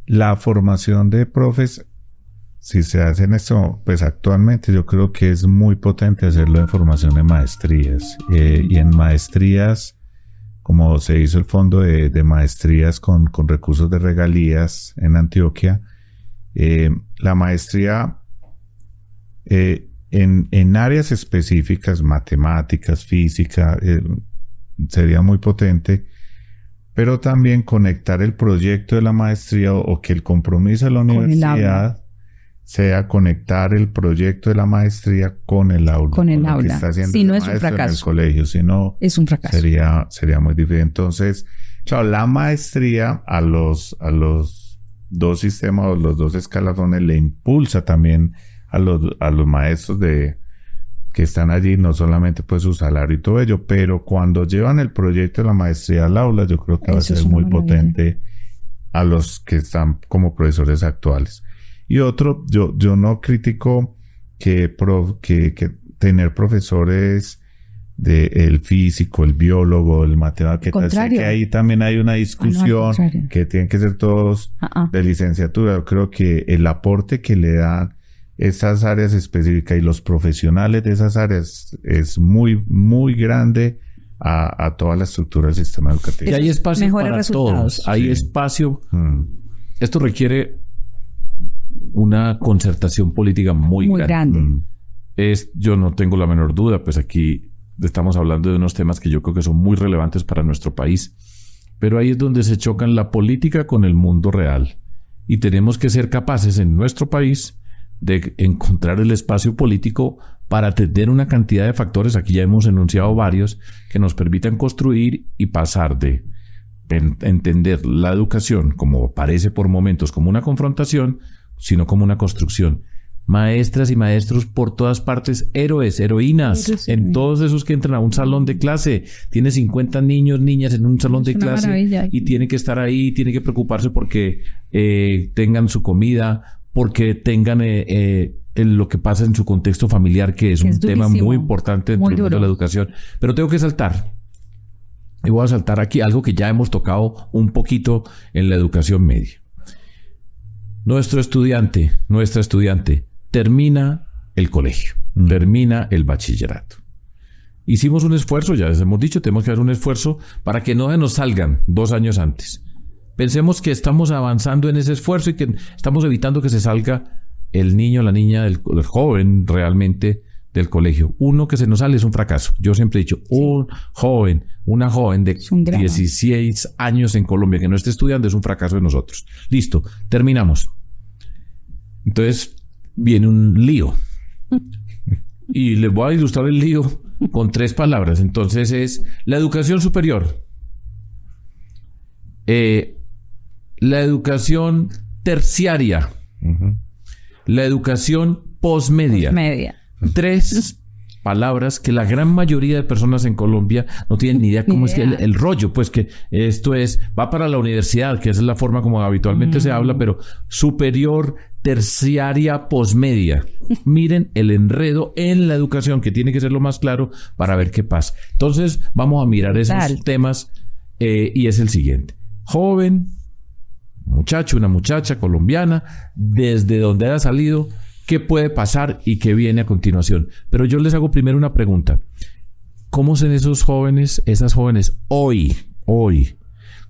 la formación de profes, si se hace en esto, pues actualmente yo creo que es muy potente hacerlo en formación de maestrías. Y en maestrías, como se hizo el fondo de maestrías con recursos de regalías en Antioquia, la maestría en áreas específicas, matemáticas, física, sería muy potente. Pero también conectar el proyecto de la maestría o que el compromiso de la universidad sea conectar el proyecto de la maestría con el aula. Con el aula. Que está haciendo si no el es un fracaso. en el colegio, si no es un fracaso. Sería muy difícil. Entonces, claro, la maestría a los dos sistemas o los dos escalafones le impulsa también a los maestros que están allí, no solamente pues su salario y todo ello, pero cuando llevan el proyecto de la maestría al aula, yo creo que va a ser muy potente a los que están como profesores actuales. Y otro, yo no critico que tener profesores el físico, el biólogo, el matemático, que ahí también hay una discusión que tienen que ser todos de licenciatura. Yo creo que el aporte que le dan esas áreas específicas y los profesionales de esas áreas es muy, muy grande a toda la estructura del sistema educativo. Y hay espacio para todos. Hay espacio. Esto requiere una concertación política muy grande. Yo no tengo la menor duda, pues aquí estamos hablando de unos temas que yo creo que son muy relevantes para nuestro país pero ahí es donde se chocan la política con el mundo real. Y tenemos que ser capaces en nuestro país de encontrar el espacio político para atender una cantidad de factores, aquí ya hemos enunciado varios, que nos permitan construir y pasar de entender la educación, como parece por momentos como una confrontación, sino como una construcción. Maestras y maestros por todas partes, héroes, heroínas, en todos esos que entran a un salón de clase. Tiene 50 niños, niñas en un salón de clase maravilla. Y tiene que estar ahí, tiene que preocuparse porque tengan su comida, porque tengan lo que pasa en su contexto familiar, que es un tema muy importante dentro del mundo de la educación. Pero tengo que saltar. Y voy a saltar aquí algo que ya hemos tocado un poquito en la educación media. Nuestra estudiante, termina el colegio, termina el bachillerato. Hicimos un esfuerzo, ya les hemos dicho, tenemos que hacer un esfuerzo para que no nos salgan 2 años antes. Pensemos que estamos avanzando en ese esfuerzo y que estamos evitando que se salga el niño, la niña, el joven realmente del colegio. Uno que se nos sale es un fracaso. Yo siempre he dicho, una joven de 16 años en Colombia que no esté estudiando es un fracaso de nosotros. Listo, terminamos. Entonces viene un lío. Y les voy a ilustrar el lío con 3 palabras. Entonces es la educación superior, la educación terciaria, la educación posmedia. 3 palabras que la gran mayoría de personas en Colombia no tienen ni idea cómo es que el rollo, pues que esto va para la universidad, que esa es la forma como habitualmente se habla, pero superior, terciaria, posmedia. Miren el enredo en la educación, que tiene que ser lo más claro para ver qué pasa. Entonces vamos a mirar esos temas y es el siguiente. Joven, muchacho, una muchacha colombiana, desde donde haya salido, ¿qué puede pasar y qué viene a continuación? Pero yo les hago primero una pregunta. ¿Cómo son esos jóvenes, esas jóvenes hoy?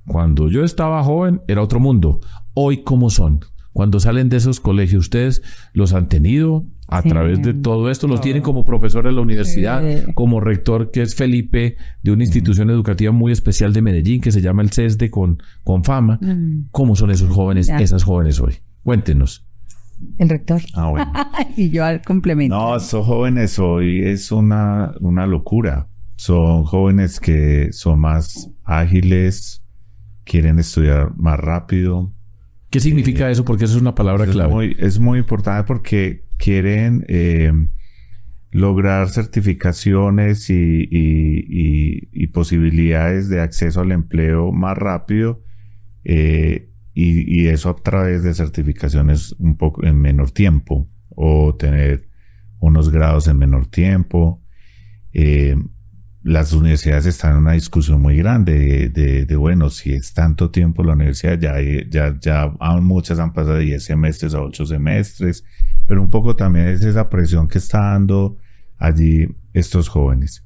Cuando yo estaba joven era otro mundo. Hoy, ¿cómo son? Cuando salen de esos colegios, ¿ustedes los han tenido a través de todo esto? ¿Los tienen como profesor en la universidad? Como rector, que es Felipe, de una institución educativa muy especial de Medellín, que se llama el CESDE con fama. ¿Cómo son esos jóvenes, esas jóvenes hoy? Cuéntenos. El rector. Bueno. Y yo al complemento. No, esos jóvenes hoy es una locura. Son jóvenes que son más ágiles, quieren estudiar más rápido. ¿Qué significa eso? Porque eso es una palabra clave. Es muy importante porque quieren lograr certificaciones y posibilidades de acceso al empleo más rápido. Y eso a través de certificaciones un poco en menor tiempo o tener unos grados en menor tiempo. Las universidades están en una discusión muy grande de bueno, si es tanto tiempo la universidad, ya muchas han pasado de 10 semestres a 8 semestres, pero un poco también es esa presión que está dando allí estos jóvenes.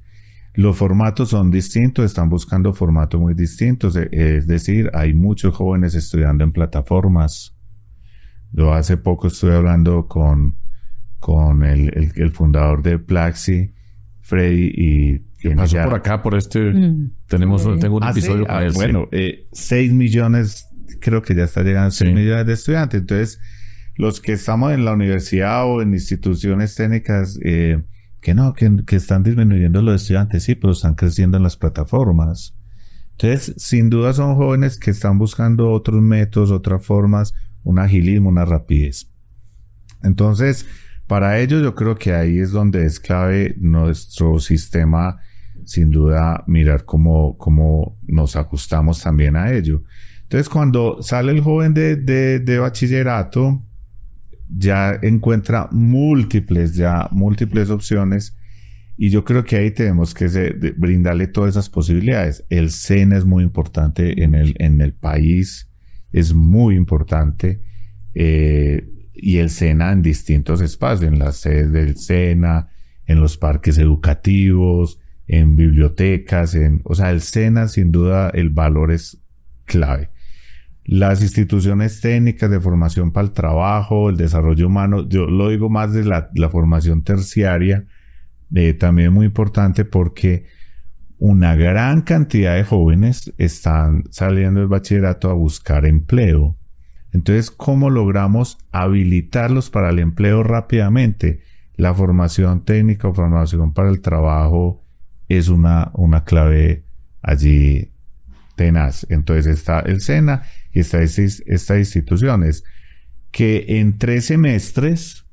Los formatos son distintos, están buscando formatos muy distintos, es decir, hay muchos jóvenes estudiando en plataformas. Yo hace poco estuve hablando con el fundador de Plaxi, Freddy, y que pasó por acá, por tengo un episodio para él. Bueno, 6 millones, creo que ya está llegando a 6 millones de estudiantes. Entonces, los que estamos en la universidad o en instituciones técnicas, que están disminuyendo los estudiantes, sí, pero están creciendo en las plataformas. Entonces, sin duda son jóvenes que están buscando otros métodos, otras formas, un agilismo, una rapidez. Entonces, para ellos yo creo que ahí es donde es clave nuestro sistema, sin duda, mirar cómo nos ajustamos también a ello. Entonces, cuando sale el joven de bachillerato, ya encuentra múltiples opciones, y yo creo que ahí tenemos que brindarle todas esas posibilidades. El SENA es muy importante en el país, es muy importante, y el SENA en distintos espacios, en las sedes del SENA, en los parques educativos, en bibliotecas, o sea, el SENA, sin duda, el valor es clave. Las instituciones técnicas de formación para el trabajo, el desarrollo humano, yo lo digo más de la formación terciaria, también muy importante porque una gran cantidad de jóvenes están saliendo del bachillerato a buscar empleo. Entonces, ¿cómo logramos habilitarlos para el empleo rápidamente? La formación técnica o formación para el trabajo es una clave allí tenaz. Entonces está el SENA y estas instituciones que en 3 semestres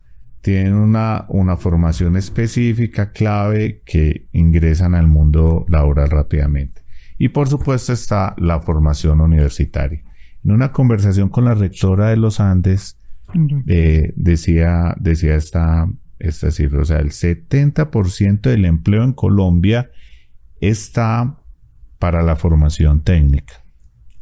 tienen una formación específica, clave, que ingresan al mundo laboral rápidamente. Y por supuesto está la formación universitaria. En una conversación con la rectora de los Andes, decía esta cifra, o sea, el 70% del empleo en Colombia está para la formación técnica.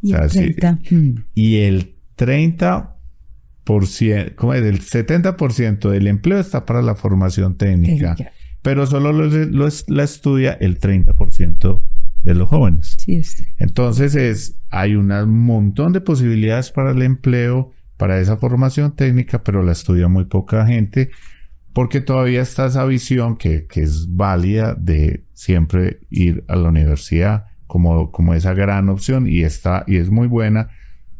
Y o sea, el 30%. Y el 30%, ¿cómo es? El 70% del empleo está para la formación técnica, pero solo la estudia el 30% de los jóvenes. Sí, Entonces hay un montón de posibilidades para el empleo, para esa formación técnica, pero la estudia muy poca gente, porque todavía está esa visión que es válida de siempre ir a la universidad como esa gran opción, y es muy buena,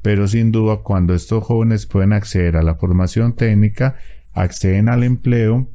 pero sin duda cuando estos jóvenes pueden acceder a la formación técnica, acceden al empleo,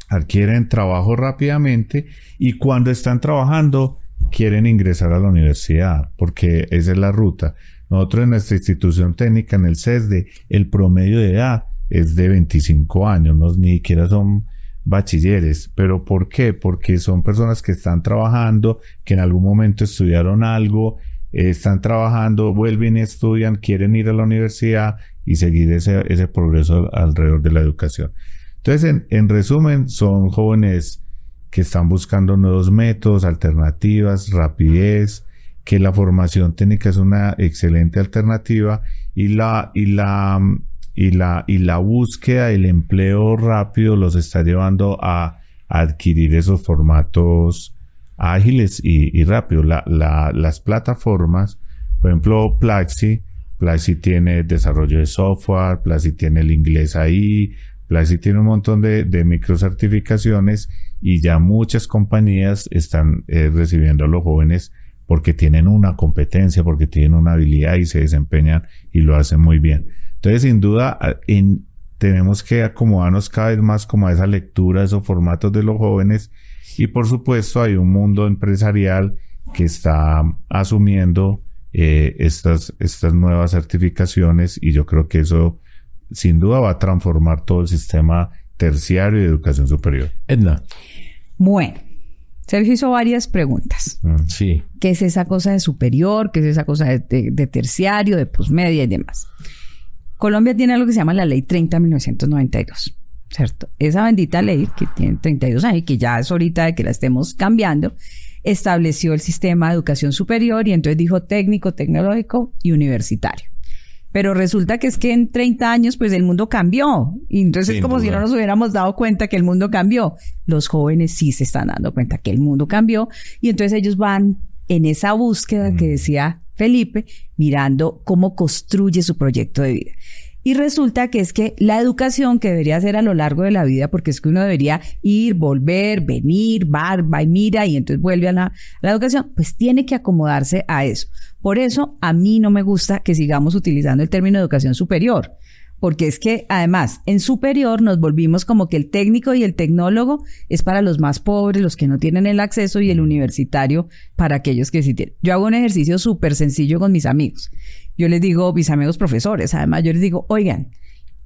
adquieren trabajo rápidamente, y cuando están trabajando quieren ingresar a la universidad, porque esa es la ruta. Nosotros en nuestra institución técnica, en el CESDE, el promedio de edad es de 25 años, ni siquiera son bachilleres. ¿Pero por qué? Porque son personas que están trabajando, que en algún momento estudiaron algo, están trabajando, vuelven y estudian, quieren ir a la universidad y seguir ese progreso alrededor de la educación. Entonces, en resumen, son jóvenes que están buscando nuevos métodos, alternativas, rapidez, que la formación técnica es una excelente alternativa, y la búsqueda del empleo rápido los está llevando a adquirir esos formatos ágiles y rápidos. Las plataformas, por ejemplo, Platzi tiene desarrollo de software, Platzi tiene el inglés ahí, Platzi tiene un montón de microcertificaciones, y ya muchas compañías están recibiendo a los jóvenes porque tienen una competencia, porque tienen una habilidad y se desempeñan y lo hacen muy bien. Entonces, sin duda, tenemos que acomodarnos cada vez más como a esa lectura, a esos formatos de los jóvenes, y por supuesto hay un mundo empresarial que está asumiendo estas nuevas certificaciones, y yo creo que eso sin duda va a transformar todo el sistema terciario de educación superior. Edna. Bueno, Sergio hizo varias preguntas. Sí. ¿Qué es esa cosa de superior? ¿Qué es esa cosa de terciario, de posmedia y demás? Colombia tiene algo que se llama la Ley 30/1992, ¿cierto? Esa bendita ley, que tiene 32 años y que ya es ahorita de que la estemos cambiando, estableció el sistema de educación superior, y entonces dijo técnico, tecnológico y universitario. Pero resulta que es que en 30 años, pues el mundo cambió. Y entonces es como si no nos hubiéramos dado cuenta que el mundo cambió. Los jóvenes sí se están dando cuenta que el mundo cambió. Y entonces ellos van en esa búsqueda que decía Felipe, mirando cómo construye su proyecto de vida. Y resulta que es que la educación que debería ser a lo largo de la vida, porque es que uno debería ir, volver, venir, va y mira, y entonces vuelve a la educación, pues tiene que acomodarse a eso. Por eso a mí no me gusta que sigamos utilizando el término educación superior, porque es que además en superior nos volvimos como que el técnico y el tecnólogo es para los más pobres, los que no tienen el acceso, y el universitario para aquellos que sí tienen. Yo hago un ejercicio súper sencillo con mis amigos. Yo les digo, mis amigos profesores, además yo les digo, oigan,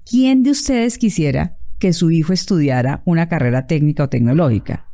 ¿quién de ustedes quisiera que su hijo estudiara una carrera técnica o tecnológica?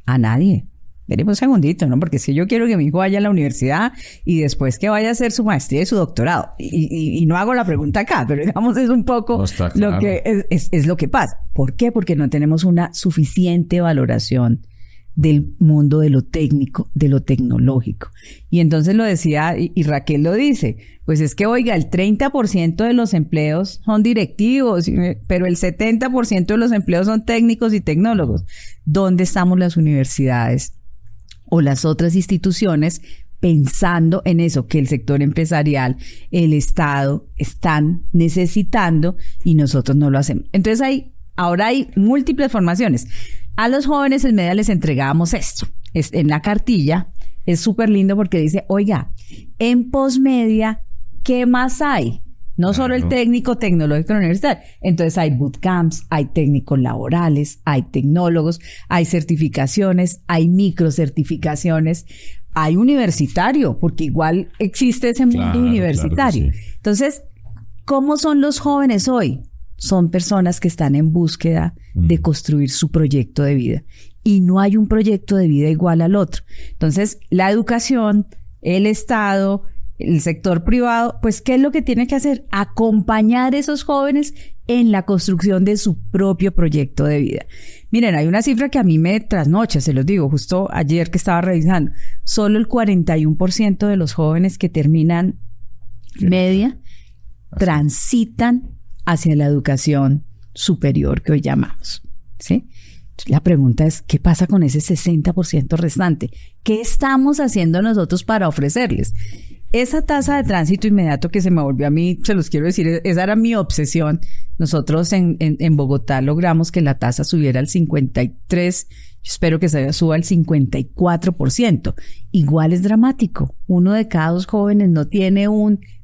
A nadie. Veremos un segundito, ¿no? Porque es que yo quiero que mi hijo vaya a la universidad y después que vaya a hacer su maestría y su doctorado. Y no hago la pregunta acá, pero digamos es un poco lo que es lo que pasa. ¿Por qué? Porque no tenemos una suficiente valoración del mundo de lo técnico, de lo tecnológico. Y entonces lo decía, y Raquel lo dice, pues es que, oiga, el 30% de los empleos son directivos, pero el 70% de los empleos son técnicos y tecnólogos. ¿Dónde estamos las universidades o las otras instituciones pensando en eso que el sector empresarial, el Estado están necesitando y nosotros no lo hacemos? Entonces ahora hay múltiples formaciones. A los jóvenes en media les entregábamos esto. en la cartilla, es súper lindo porque dice, oiga, en posmedia, ¿qué más hay? No solo el técnico tecnológico universitario. Entonces hay bootcamps, hay técnicos laborales, hay tecnólogos, hay certificaciones, hay microcertificaciones, hay universitario, porque igual existe ese mundo universitario. Claro que sí. Entonces, ¿cómo son los jóvenes hoy? Son personas que están en búsqueda de construir su proyecto de vida. Y no hay un proyecto de vida igual al otro. Entonces, la educación, el Estado, el sector privado, pues, ¿qué es lo que tiene que hacer? Acompañar a esos jóvenes en la construcción de su propio proyecto de vida. Miren, hay una cifra que a mí me trasnocha, se los digo, justo ayer que estaba revisando. Solo el 41% de los jóvenes que terminan media transitan hacia la educación superior que hoy llamamos, ¿sí? La pregunta es, ¿qué pasa con ese 60% restante? ¿Qué estamos haciendo nosotros para ofrecerles? Esa tasa de tránsito inmediato que se me volvió a mí, se los quiero decir, esa era mi obsesión. Nosotros en Bogotá logramos que la tasa subiera al 53%, yo espero que se suba al 54%. Igual es dramático. 1 de cada 2 jóvenes no tiene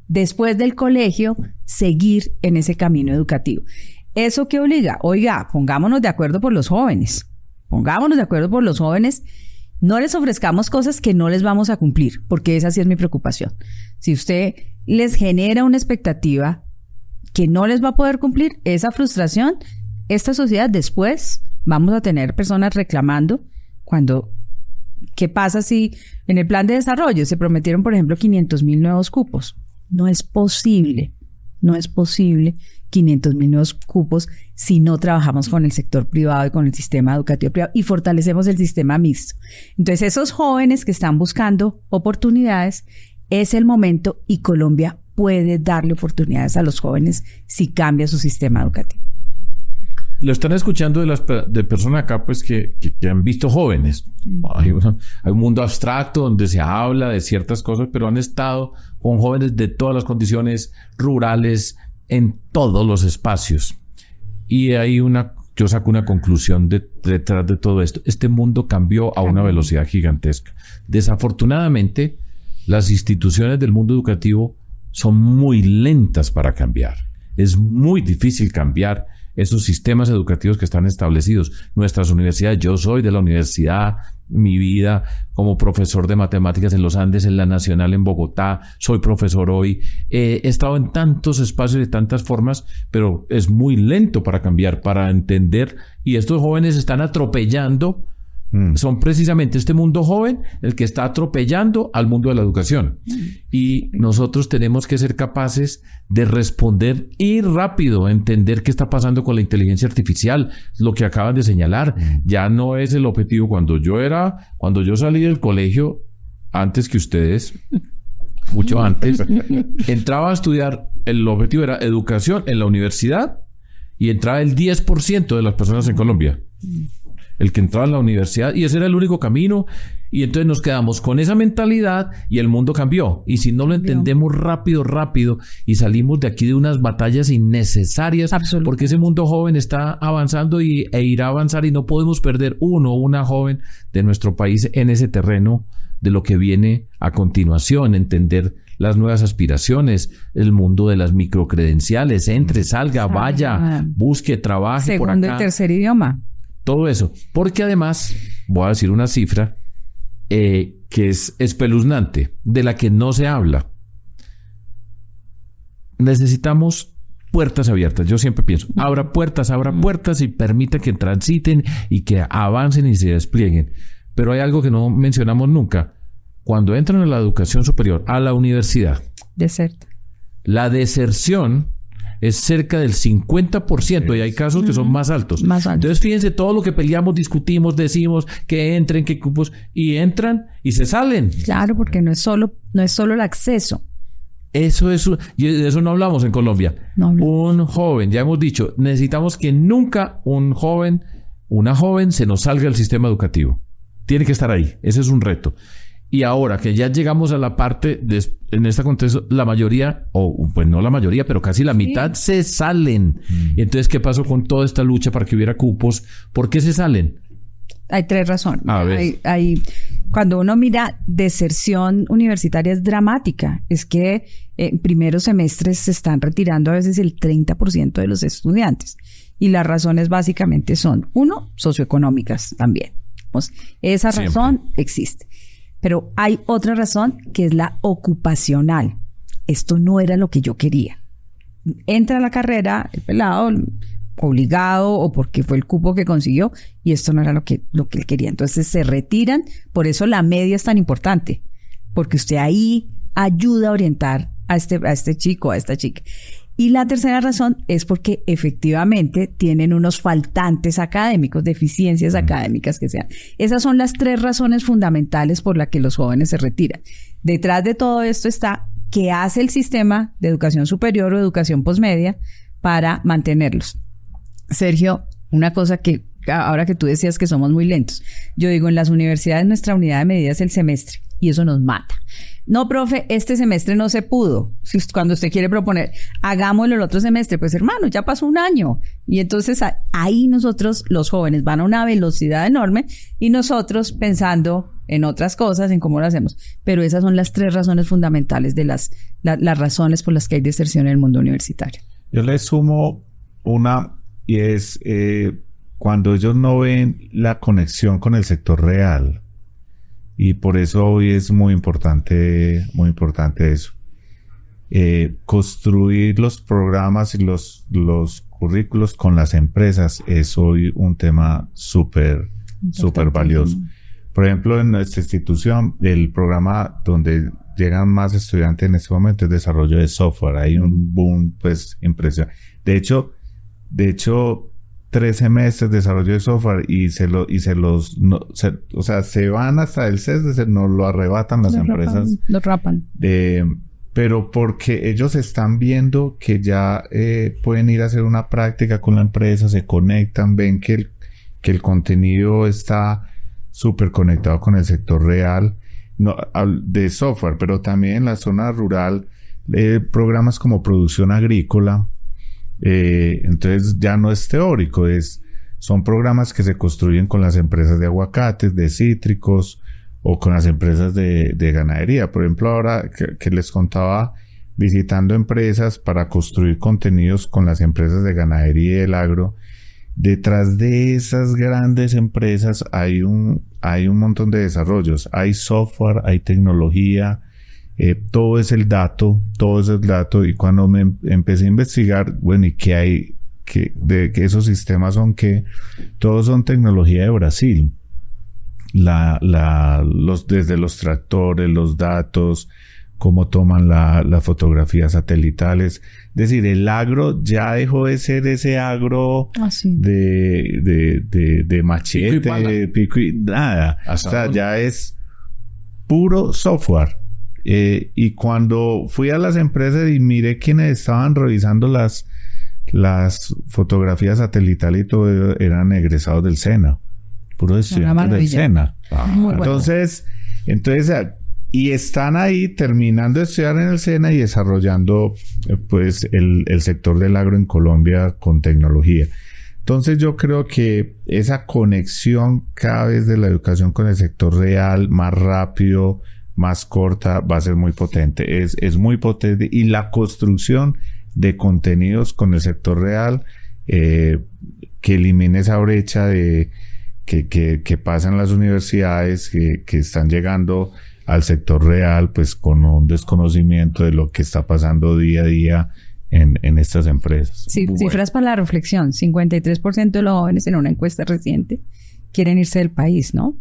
después del colegio, seguir en ese camino educativo. ¿Eso qué obliga? Oiga, pongámonos de acuerdo por los jóvenes. Pongámonos de acuerdo por los jóvenes. No les ofrezcamos cosas que no les vamos a cumplir, porque esa sí es mi preocupación. Si usted les genera una expectativa que no les va a poder cumplir, esa frustración, esta sociedad después vamos a tener personas reclamando ¿qué pasa si en el plan de desarrollo se prometieron, por ejemplo, 500,000 nuevos cupos? No es posible 500,000 nuevos cupos si no trabajamos con el sector privado y con el sistema educativo privado y fortalecemos el sistema mixto. Entonces, esos jóvenes que están buscando oportunidades, es el momento y Colombia puede darle oportunidades a los jóvenes si cambia su sistema educativo. Lo están escuchando de personas acá pues que han visto jóvenes. Hay un mundo abstracto donde se habla de ciertas cosas, pero han estado con jóvenes de todas las condiciones rurales, en todos los espacios. Y yo saco una conclusión detrás de todo esto. Este mundo cambió a una velocidad gigantesca. Desafortunadamente, las instituciones del mundo educativo son muy lentas para cambiar. Es muy difícil cambiar esos sistemas educativos que están establecidos. Nuestras universidades, yo soy de la universidad, mi vida como profesor de matemáticas en los Andes, en la Nacional en Bogotá, soy profesor hoy, he estado en tantos espacios de tantas formas, pero es muy lento para cambiar, para entender, y estos jóvenes están atropellando. Son precisamente este mundo joven el que está atropellando al mundo de la educación. Y nosotros tenemos que ser capaces de responder y rápido, entender qué está pasando con la inteligencia artificial, lo que acaban de señalar. Ya no es el objetivo. Cuando yo salí del colegio, antes que ustedes, mucho antes, entraba a estudiar, el objetivo era educación en la universidad y entraba el 10% de las personas en Colombia. El que entraba en la universidad, y ese era el único camino, y entonces nos quedamos con esa mentalidad y el mundo cambió. Y si no lo entendemos rápido y salimos de aquí de unas batallas innecesarias, porque ese mundo joven está avanzando e irá a avanzar, y no podemos perder una joven de nuestro país en ese terreno de lo que viene a continuación, entender las nuevas aspiraciones, el mundo de las microcredenciales, salga, vaya, busque, trabaje por acá. Segundo y tercer idioma. Todo eso. Porque además, voy a decir una cifra que es espeluznante, de la que no se habla. Necesitamos puertas abiertas. Yo siempre pienso, abra puertas y permita que transiten y que avancen y se desplieguen. Pero hay algo que no mencionamos nunca. Cuando entran a la educación superior, a la universidad, la deserción es cerca del 50%, y hay casos que son más altos. Entonces, fíjense todo lo que peleamos, discutimos, decimos que entren, que cupos, y entran y se salen. Claro, porque no es solo el acceso. Y de eso no hablamos en Colombia. No hablamos. Un joven, ya hemos dicho, necesitamos que nunca una joven se nos salga del sistema educativo. Tiene que estar ahí. Ese es un reto. Y ahora que ya llegamos a la parte, en este contexto, la mayoría, o pues no la mayoría, pero casi la mitad se salen. Y entonces, ¿qué pasó con toda esta lucha para que hubiera cupos? ¿Por qué se salen? Hay 3 razones. A ver. Cuando uno mira deserción universitaria es dramática. Es que en primeros semestres se están retirando a veces el 30% de los estudiantes. Y las razones básicamente son, 1, socioeconómicas también. Pues, esa razón existe. Pero hay otra razón que es la ocupacional. Esto no era lo que yo quería. Entra a la carrera, el pelado, obligado o porque fue el cupo que consiguió, y esto no era lo que él quería. Entonces se retiran. Por eso la media es tan importante, porque usted ahí ayuda a orientar a este chico, a esta chica. Y la tercera razón es porque efectivamente tienen unos faltantes académicos, deficiencias académicas que sean. Esas son las 3 razones fundamentales por las que los jóvenes se retiran. Detrás de todo esto está qué hace el sistema de educación superior o educación posmedia para mantenerlos. Sergio, una cosa que ahora que tú decías que somos muy lentos, yo digo, en las universidades nuestra unidad de medida es el semestre y eso nos mata. No, profe, este semestre no se pudo. Cuando usted quiere proponer, hagámoslo el otro semestre, pues hermano, ya pasó un año. Y entonces ahí nosotros, los jóvenes, van a una velocidad enorme y nosotros pensando en otras cosas, en cómo lo hacemos. Pero esas son las 3 razones fundamentales de las razones por las que hay deserción en el mundo universitario. Yo le sumo una, y es cuando ellos no ven la conexión con el sector real. Y por eso hoy es muy importante eso. Construir los programas y los currículos con las empresas es hoy un tema súper valioso. Por ejemplo, en nuestra institución, el programa donde llegan más estudiantes en este momento es desarrollo de software. Hay un boom, pues, impresionante. De hecho, 3 semestres de desarrollo de software se van hasta el CES, nos lo arrebatan las empresas. Lo rapan. Pero porque ellos están viendo que ya pueden ir a hacer una práctica con la empresa, se conectan, ven que el contenido está súper conectado con el sector real de software, pero también en la zona rural, programas como producción agrícola. Entonces ya no es teórico, son programas que se construyen con las empresas de aguacates, de cítricos o con las empresas de ganadería. Por ejemplo, ahora que les contaba, visitando empresas para construir contenidos con las empresas de ganadería y del agro, detrás de esas grandes empresas hay un montón de desarrollos. Hay software, hay tecnología, todo es el dato, y cuando me empecé a investigar, bueno, ¿y qué hay? Que esos sistemas son que todos son tecnología de Brasil. Desde los tractores, los datos, cómo toman las fotografías satelitales. Es decir, el agro ya dejó de ser ese agro de machete, pico y nada. O sea, ya es puro software. Y cuando fui a las empresas y miré quiénes estaban revisando las fotografías satelitales y todo, eran egresados del SENA, puros estudiantes del SENA. Entonces, y están ahí terminando de estudiar en el SENA y desarrollando pues el sector del agro en Colombia con tecnología. Entonces yo creo que esa conexión cada vez de la educación con el sector real, más rápido, más corta, va a ser muy potente. Es muy potente. Y la construcción de contenidos con el sector real, que elimine esa brecha de que pasa en las universidades, que están llegando al sector real pues con un desconocimiento de lo que está pasando día a día en estas empresas. Sí, cifras para la reflexión. 53% de los jóvenes en una encuesta reciente quieren irse del país, ¿no?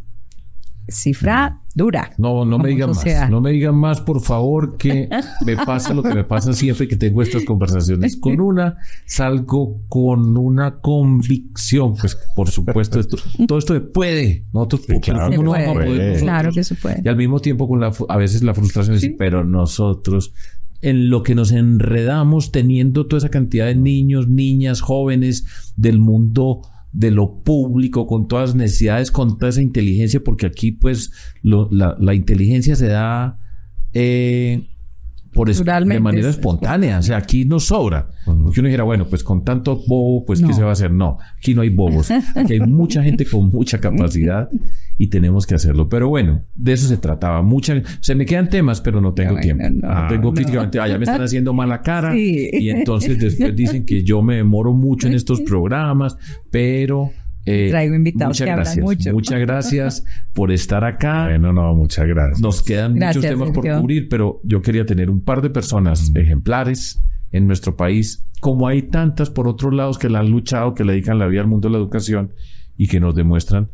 Cifra dura. No me digan más. No me digan más, por favor, que me pasa lo que me pasa siempre que tengo estas conversaciones. Salgo con una convicción, pues por supuesto, todo esto puede. Nosotros, claro que se puede. Y al mismo tiempo a veces la frustración es decir, pero nosotros, en lo que nos enredamos teniendo toda esa cantidad de niños, niñas, jóvenes del mundo de lo público, con todas las necesidades, con toda esa inteligencia, porque aquí pues la inteligencia se da naturalmente. De manera espontánea. O sea, aquí no sobra. Porque uno dijera, bueno, pues con tanto bobo, pues ¿qué se va a hacer? No, aquí no hay bobos. Aquí hay mucha gente con mucha capacidad y tenemos que hacerlo. Pero bueno, de eso se trataba. Se me quedan temas, pero no tengo tiempo. No tengo físicamente. Ya me están haciendo mala cara. Sí. Y entonces después dicen que yo me demoro mucho en estos programas, pero... traigo invitados que hablan mucho. Muchas gracias por estar acá. Bueno, no, muchas gracias. Nos quedan muchos temas por cubrir, pero yo quería tener un par de personas ejemplares en nuestro país, como hay tantas por otros lados que la han luchado, que le dedican la vida al mundo de la educación y que nos demuestran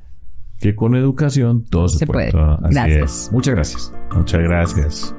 que con educación todo se puede. Gracias. Muchas gracias. Muchas gracias.